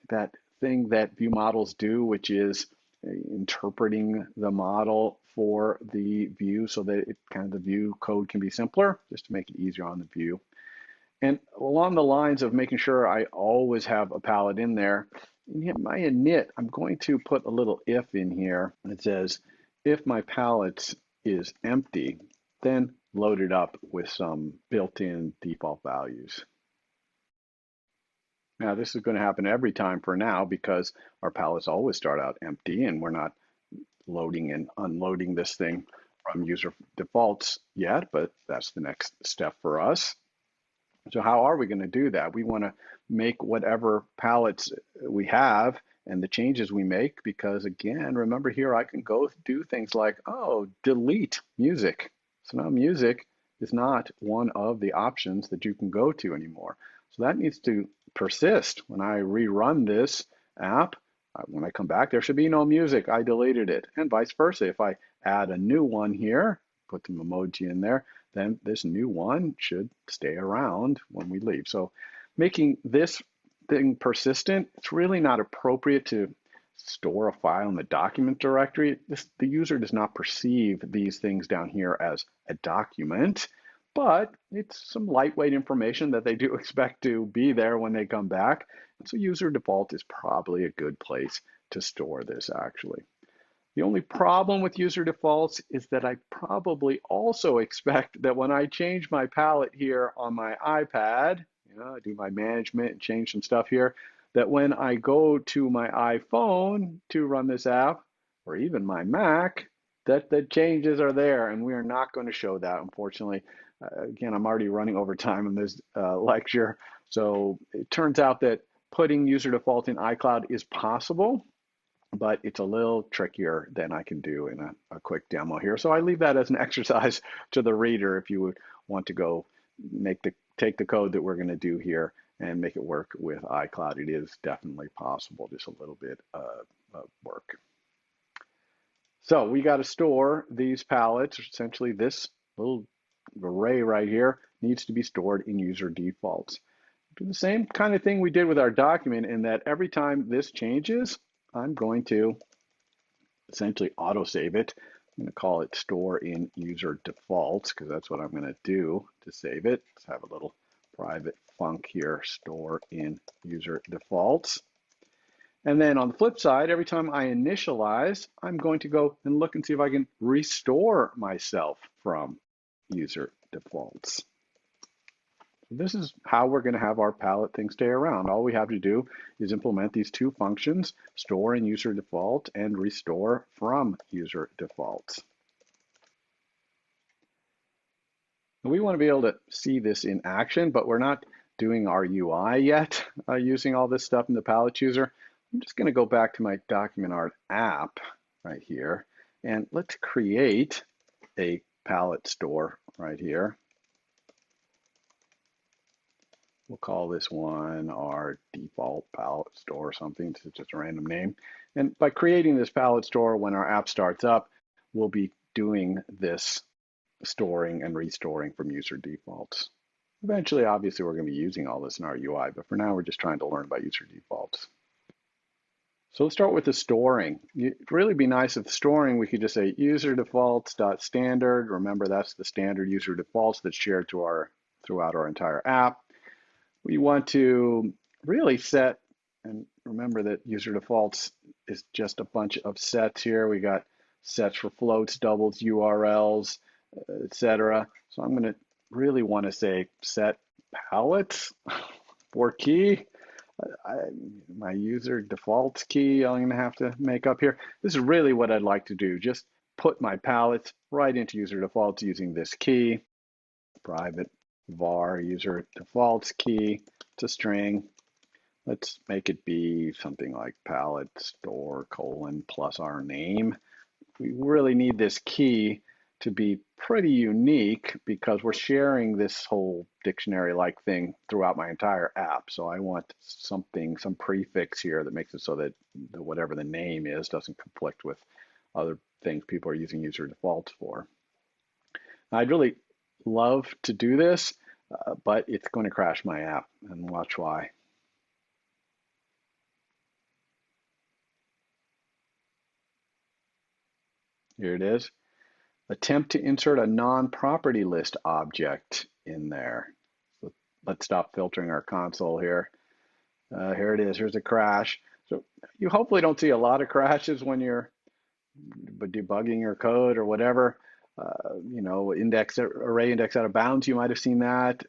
that thing that view models do, which is interpreting the model for the view so that the view code can be simpler, just to make it easier on the view. And along the lines of making sure I always have a palette in there, in my init, I'm going to put a little if in here that says, if my palette is empty, then load it up with some built-in default values. Now, this is going to happen every time for now because our palettes always start out empty and we're not loading and unloading this thing from user defaults yet, but that's the next step for us. So how are we going to do that? We want to make whatever palettes we have and the changes we make, because again, remember here, I can go do things like, oh, delete music. So now music is not one of the options that you can go to anymore. So that needs to persist. When I rerun this app, when I come back, there should be no music. I deleted it, and vice versa. If I add a new one here, put some emoji in there, then this new one should stay around when we leave. So making this thing persistent, it's really not appropriate to store a file in the document directory. The user does not perceive these things down here as a document, but it's some lightweight information that they do expect to be there when they come back. And so user default is probably a good place to store this actually. The only problem with user defaults is that I probably also expect that when I change my palette here on my iPad, I do my management and change some stuff here, that when I go to my iPhone to run this app, or even my Mac, that the changes are there, and we are not going to show that, unfortunately. Again, I'm already running over time in this lecture, so it turns out that putting user default in iCloud is possible, but it's a little trickier than I can do in a quick demo here. So I leave that as an exercise to the reader if you would want to go take the code that we're going to do here and make it work with iCloud. It is definitely possible, just a little bit of work. So we got to store these palettes. Essentially, this little array right here needs to be stored in user defaults. Do the same kind of thing we did with our document, in that every time this changes, I'm going to essentially autosave it. I'm going to call it store in user defaults, because that's what I'm going to do to save it. Let's have a little private func here, store in user defaults. And then on the flip side, every time I initialize, I'm going to go and look and see if I can restore myself from user defaults. This is how we're going to have our palette thing stay around. All we have to do is implement these two functions, store in user default and restore from user defaults. We want to be able to see this in action, but we're not doing our UI yet using all this stuff in the palette chooser. I'm just going to go back to my DocumentArt app right here, and let's create a palette store right here. We'll call this one our default palette store or something. It's just a random name. And by creating this palette store, when our app starts up, we'll be doing this storing and restoring from user defaults. Eventually, obviously, we're going to be using all this in our UI, but for now, we're just trying to learn about user defaults. So let's start with the storing. It'd really be nice if the storing, we could just say user defaults.standard. Remember, that's the standard user defaults that's shared throughout our entire app. We want to really set, and remember that user defaults is just a bunch of sets here. We got sets for floats, doubles, URLs, etc. So I'm going to really want to say set palettes for key. My user defaults key I'm going to have to make up here. This is really what I'd like to do. Just put my palettes right into user defaults using this key, private var user defaults key to string. Let's make it be something like PaletteStore : plus our name. We really need this key to be pretty unique because we're sharing this whole dictionary-like thing throughout my entire app. So I want something, some prefix here that makes it so that whatever the name is doesn't conflict with other things people are using user defaults for. Now, I'd really love to do this, but it's going to crash my app, and watch why. Here it is. Attempt to insert a non-property list object in there. So let's stop filtering our console here. Here it is. Here's a crash. So you hopefully don't see a lot of crashes when you're debugging your code or whatever. Array index out of bounds, you might have seen that.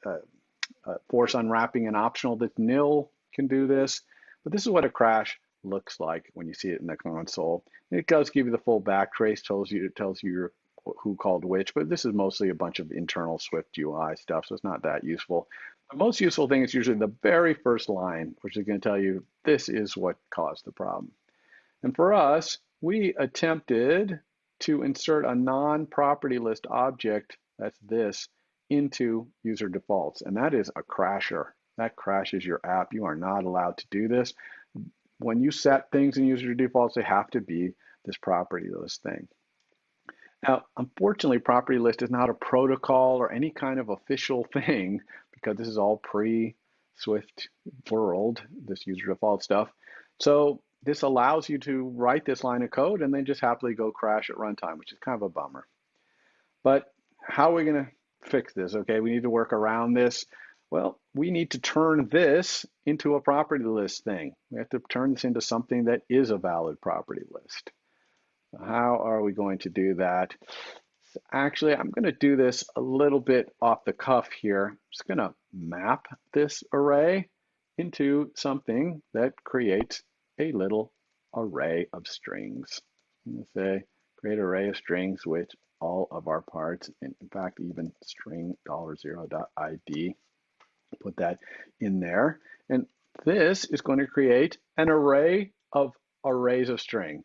Force unwrapping an optional that's nil can do this. But this is what a crash looks like when you see it in the console. And it does give you the full backtrace, tells you who called which, but this is mostly a bunch of internal Swift UI stuff, so it's not that useful. The most useful thing is usually the very first line, which is going to tell you this is what caused the problem. And for us, we attempted to insert a non-property list object, that's this, into user defaults. And that is a crasher. That crashes your app. You are not allowed to do this. When you set things in user defaults, they have to be this property list thing. Now, unfortunately, property list is not a protocol or any kind of official thing because this is all pre-Swift world, this user default stuff. So this allows you to write this line of code and then just happily go crash at runtime, which is kind of a bummer. But how are we going to fix this? Okay, we need to work around this. Well, we need to turn this into a property list thing. We have to turn this into something that is a valid property list. How are we going to do that? Actually, I'm going to do this a little bit off the cuff here. I'm just going to map this array into something that creates a little array of strings. I'm going to say create array of strings with all of our parts, and in fact, even string $0.id. Put that in there. And this is going to create an array of arrays of string.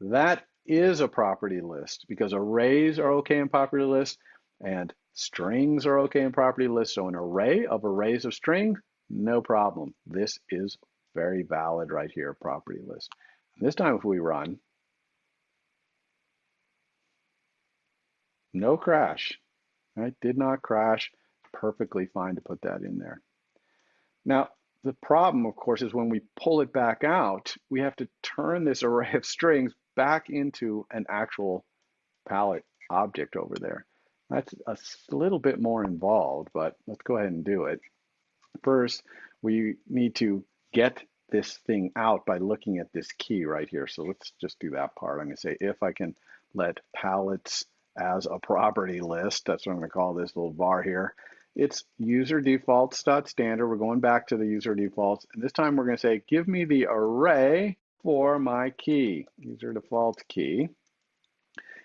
That is a property list because arrays are okay in property lists and strings are okay in property lists. So an array of arrays of string, no problem. This is very valid right here, property list. This time if we run, no crash, right? Did not crash, perfectly fine to put that in there. Now, the problem, of course, is when we pull it back out, we have to turn this array of strings back into an actual palette object over there. That's a little bit more involved, but let's go ahead and do it. First, we need to get this thing out by looking at this key right here. So let's just do that part. I'm going to say if I can let palettes as a property list, that's what I'm going to call this little bar here. It's UserDefaults.standard. We're going back to the UserDefaults, and this time we're going to say, give me the array for my key, UserDefault key,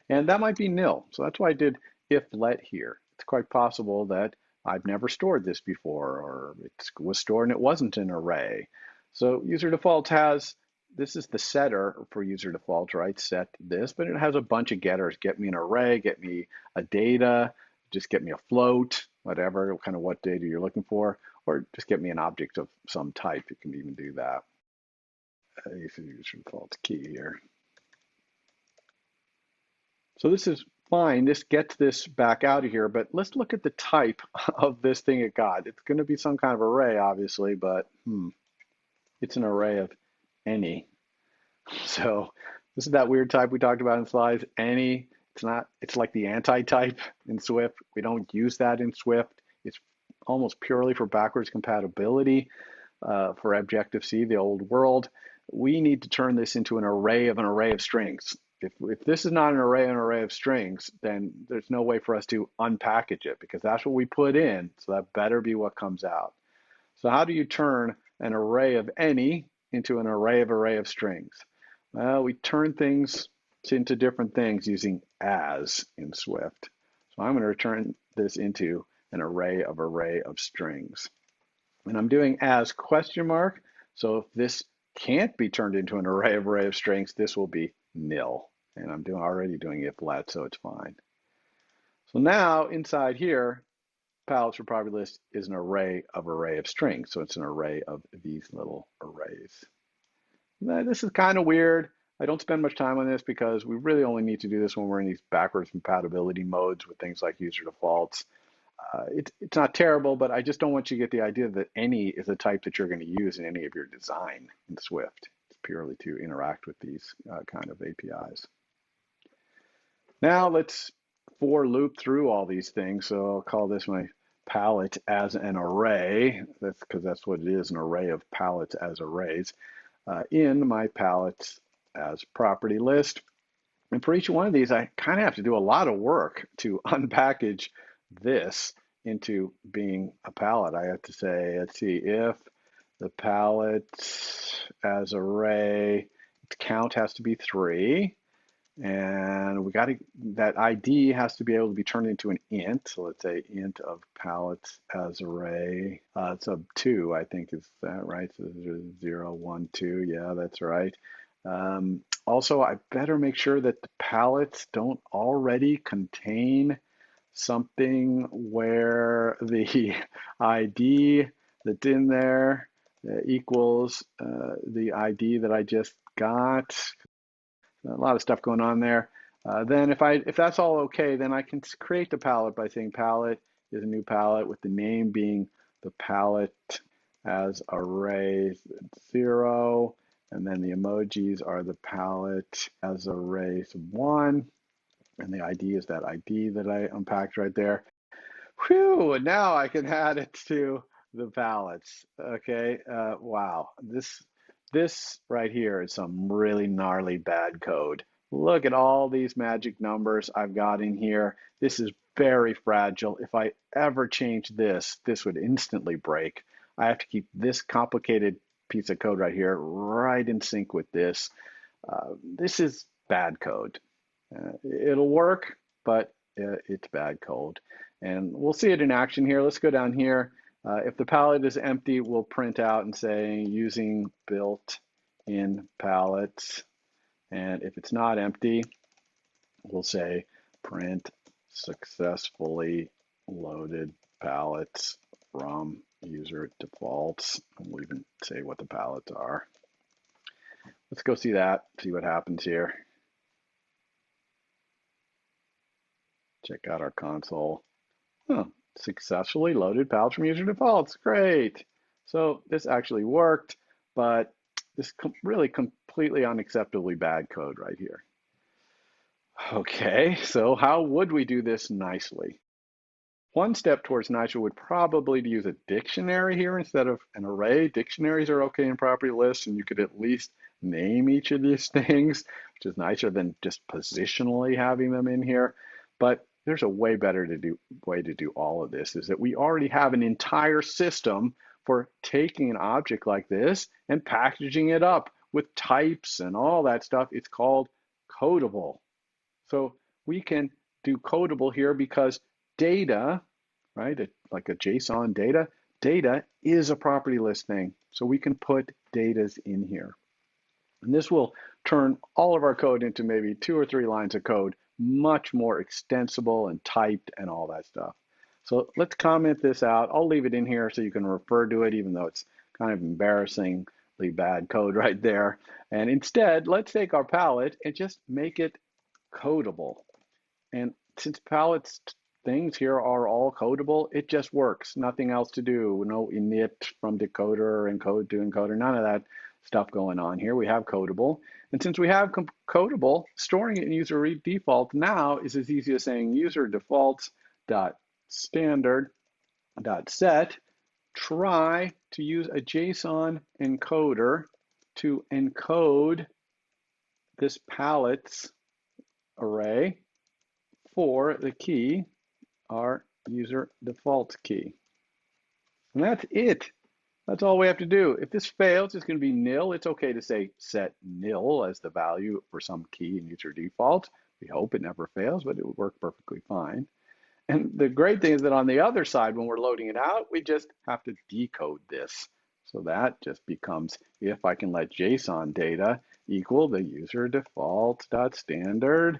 and that might be nil. So that's why I did if let here. It's quite possible that I've never stored this before, or it was stored and it wasn't an array. So UserDefaults has, this is the setter for UserDefaults, right? Set this, but it has a bunch of getters. Get me an array, get me a data, just get me a float, whatever, kind of what data you're looking for, or just get me an object of some type. You can even do that. UserDefaults key here. So this is fine. This gets this back out of here, but let's look at the type of this thing it got. It's going to be some kind of array, obviously, but it's an array of any. So this is that weird type we talked about in slides, any. It's not, it's like the anti-type in Swift. We don't use that in Swift. It's almost purely for backwards compatibility for Objective-C, the old world. We need to turn this into an array of strings. If this is not an array of strings, then there's no way for us to unpackage it because that's what we put in. So that better be what comes out. So how do you turn an array of any into an array of strings? Well, we turn things into different things using as in Swift. So I'm going to return this into an array of strings. And I'm doing as question mark. So if this can't be turned into an array of strings, this will be nil. And I'm already doing if let, so it's fine. So now inside here, palettes for property list is an array of strings. So it's an array of these little arrays. Now, this is kind of weird. I don't spend much time on this because we really only need to do this when we're in these backwards compatibility modes with things like user defaults. It's not terrible, but I just don't want you to get the idea that any is a type that you're going to use in any of your design in Swift. It's purely to interact with these kind of APIs. Now let's for loop through all these things. So I'll call this my palette as an array. That's because that's what it is, an array of palettes as arrays in my palettes as property list. And for each one of these, I kind of have to do a lot of work to unpackage this into being a palette. I have to say, let's see, if the palette as array count has to be 3, And we got to, that ID has to be able to be turned into an int. So let's say int of palettes as array. Sub 2, I think, is that right? So 0, 1, 2. Yeah, that's right. Also, I better make sure that the palettes don't already contain something where the ID that's in there equals the ID that I just got. A lot of stuff going on there. Then if that's all okay, then I can create the palette by saying palette is a new palette with the name being the palette as array 0, and then the emojis are the palette as array 1, and the ID is that ID that I unpacked right there. Whew, and now I can add it to the palettes. Okay, wow, this right here is some really gnarly bad code. Look at all these magic numbers I've got in here. This is very fragile. If I ever change this, this would instantly break. I have to keep this complicated piece of code right here right in sync with this. This is bad code. It'll work, but it's bad code. And we'll see it in action here. Let's go down here. If the palette is empty, we'll print out and say using built-in palettes. And if it's not empty, we'll say print successfully loaded palettes from user defaults. And we'll even say what the palettes are. Let's go see that, see what happens here. Check out our console. Oh, successfully loaded palettes from user defaults. Great. So this actually worked, but this really completely unacceptably bad code right here. Okay, so how would we do this nicely? One step towards nicer would probably be to use a dictionary here instead of an array. Dictionaries are okay in property lists, and you could at least name each of these things, which is nicer than just positionally having them in here. But there's a way better way to do all of this, is that we already have an entire system for taking an object like this and packaging it up with types and all that stuff. It's called Codable. So we can do Codable here because data, right, like a JSON data is a property list thing. So we can put datas in here. And this will turn all of our code into maybe 2 or 3 lines of code, much more extensible and typed and all that stuff. So let's comment this out. I'll leave it in here so you can refer to it, even though it's kind of embarrassingly bad code right there. And instead, let's take our palette and just make it codable. And since palettes things here are all codable, it just works. Nothing else to do. No init from decoder, encode to encoder, none of that stuff going on here. We have Codable. And since we have Codable, storing it in user default now is as easy as saying userdefaults.standard.set. Try to use a JSON encoder to encode this palettes array for the key, our user default key. And that's it. That's all we have to do. If this fails, it's going to be nil. It's okay to say set nil as the value for some key in user default. We hope it never fails, but it would work perfectly fine. And the great thing is that on the other side, when we're loading it out, we just have to decode this. So that just becomes, if I can let JSON data equal the user defaults.standard,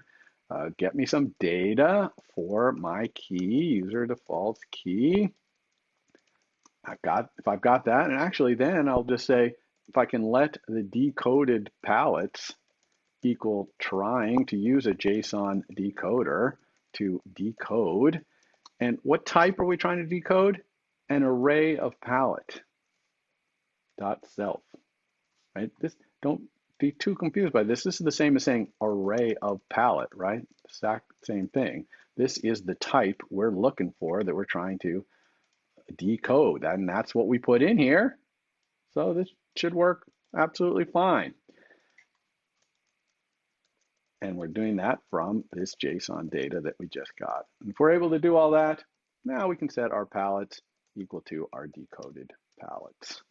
get me some data for my key, user defaults key. If I've got that, and actually then I'll just say, if I can let the decoded palettes equal trying to use a JSON decoder to decode. And what type are we trying to decode? An array of palette dot self, right? This, don't be too confused by this. This is the same as saying array of palette, right? Exact same thing. This is the type we're looking for that we're trying to decode, and that's what we put in here. So this should work absolutely fine. And we're doing that from this JSON data that we just got. And if we're able to do all that, now we can set our palettes equal to our decoded palettes.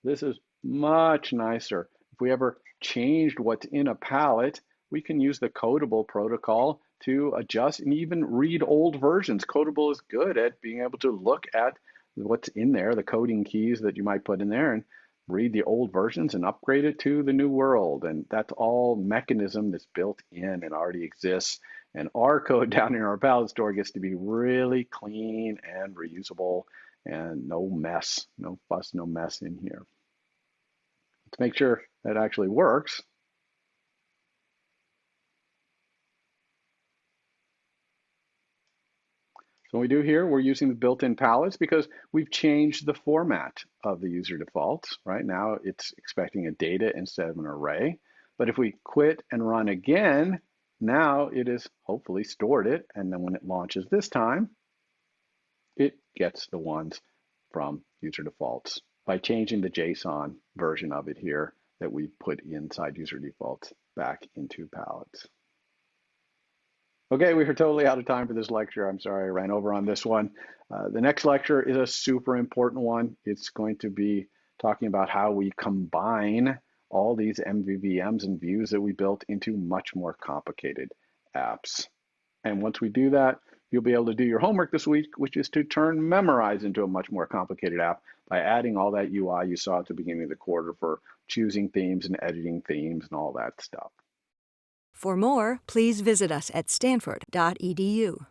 This is much nicer. If we ever changed what's in a palette, we can use the Codable protocol to adjust and even read old versions. Codable is good at being able to look at what's in there, the coding keys that you might put in there, and read the old versions and upgrade it to the new world. And that's all mechanism that's built in and already exists. And our code down in our PaletteStore gets to be really clean and reusable and no mess, no fuss, no mess in here. Let's make sure that actually works. So what we do here, we're using the built-in palettes because we've changed the format of the user defaults. Right now, it's expecting a data instead of an array. But if we quit and run again, now it is hopefully stored it. And then when it launches this time, it gets the ones from user defaults by changing the JSON version of it here that we put inside user defaults back into palettes. Okay, we are totally out of time for this lecture. I'm sorry I ran over on this one. The next lecture is a super important one. It's going to be talking about how we combine all these MVVMs and views that we built into much more complicated apps. And once we do that, you'll be able to do your homework this week, which is to turn Memorize into a much more complicated app by adding all that UI you saw at the beginning of the quarter for choosing themes and editing themes and all that stuff. For more, please visit us at stanford.edu.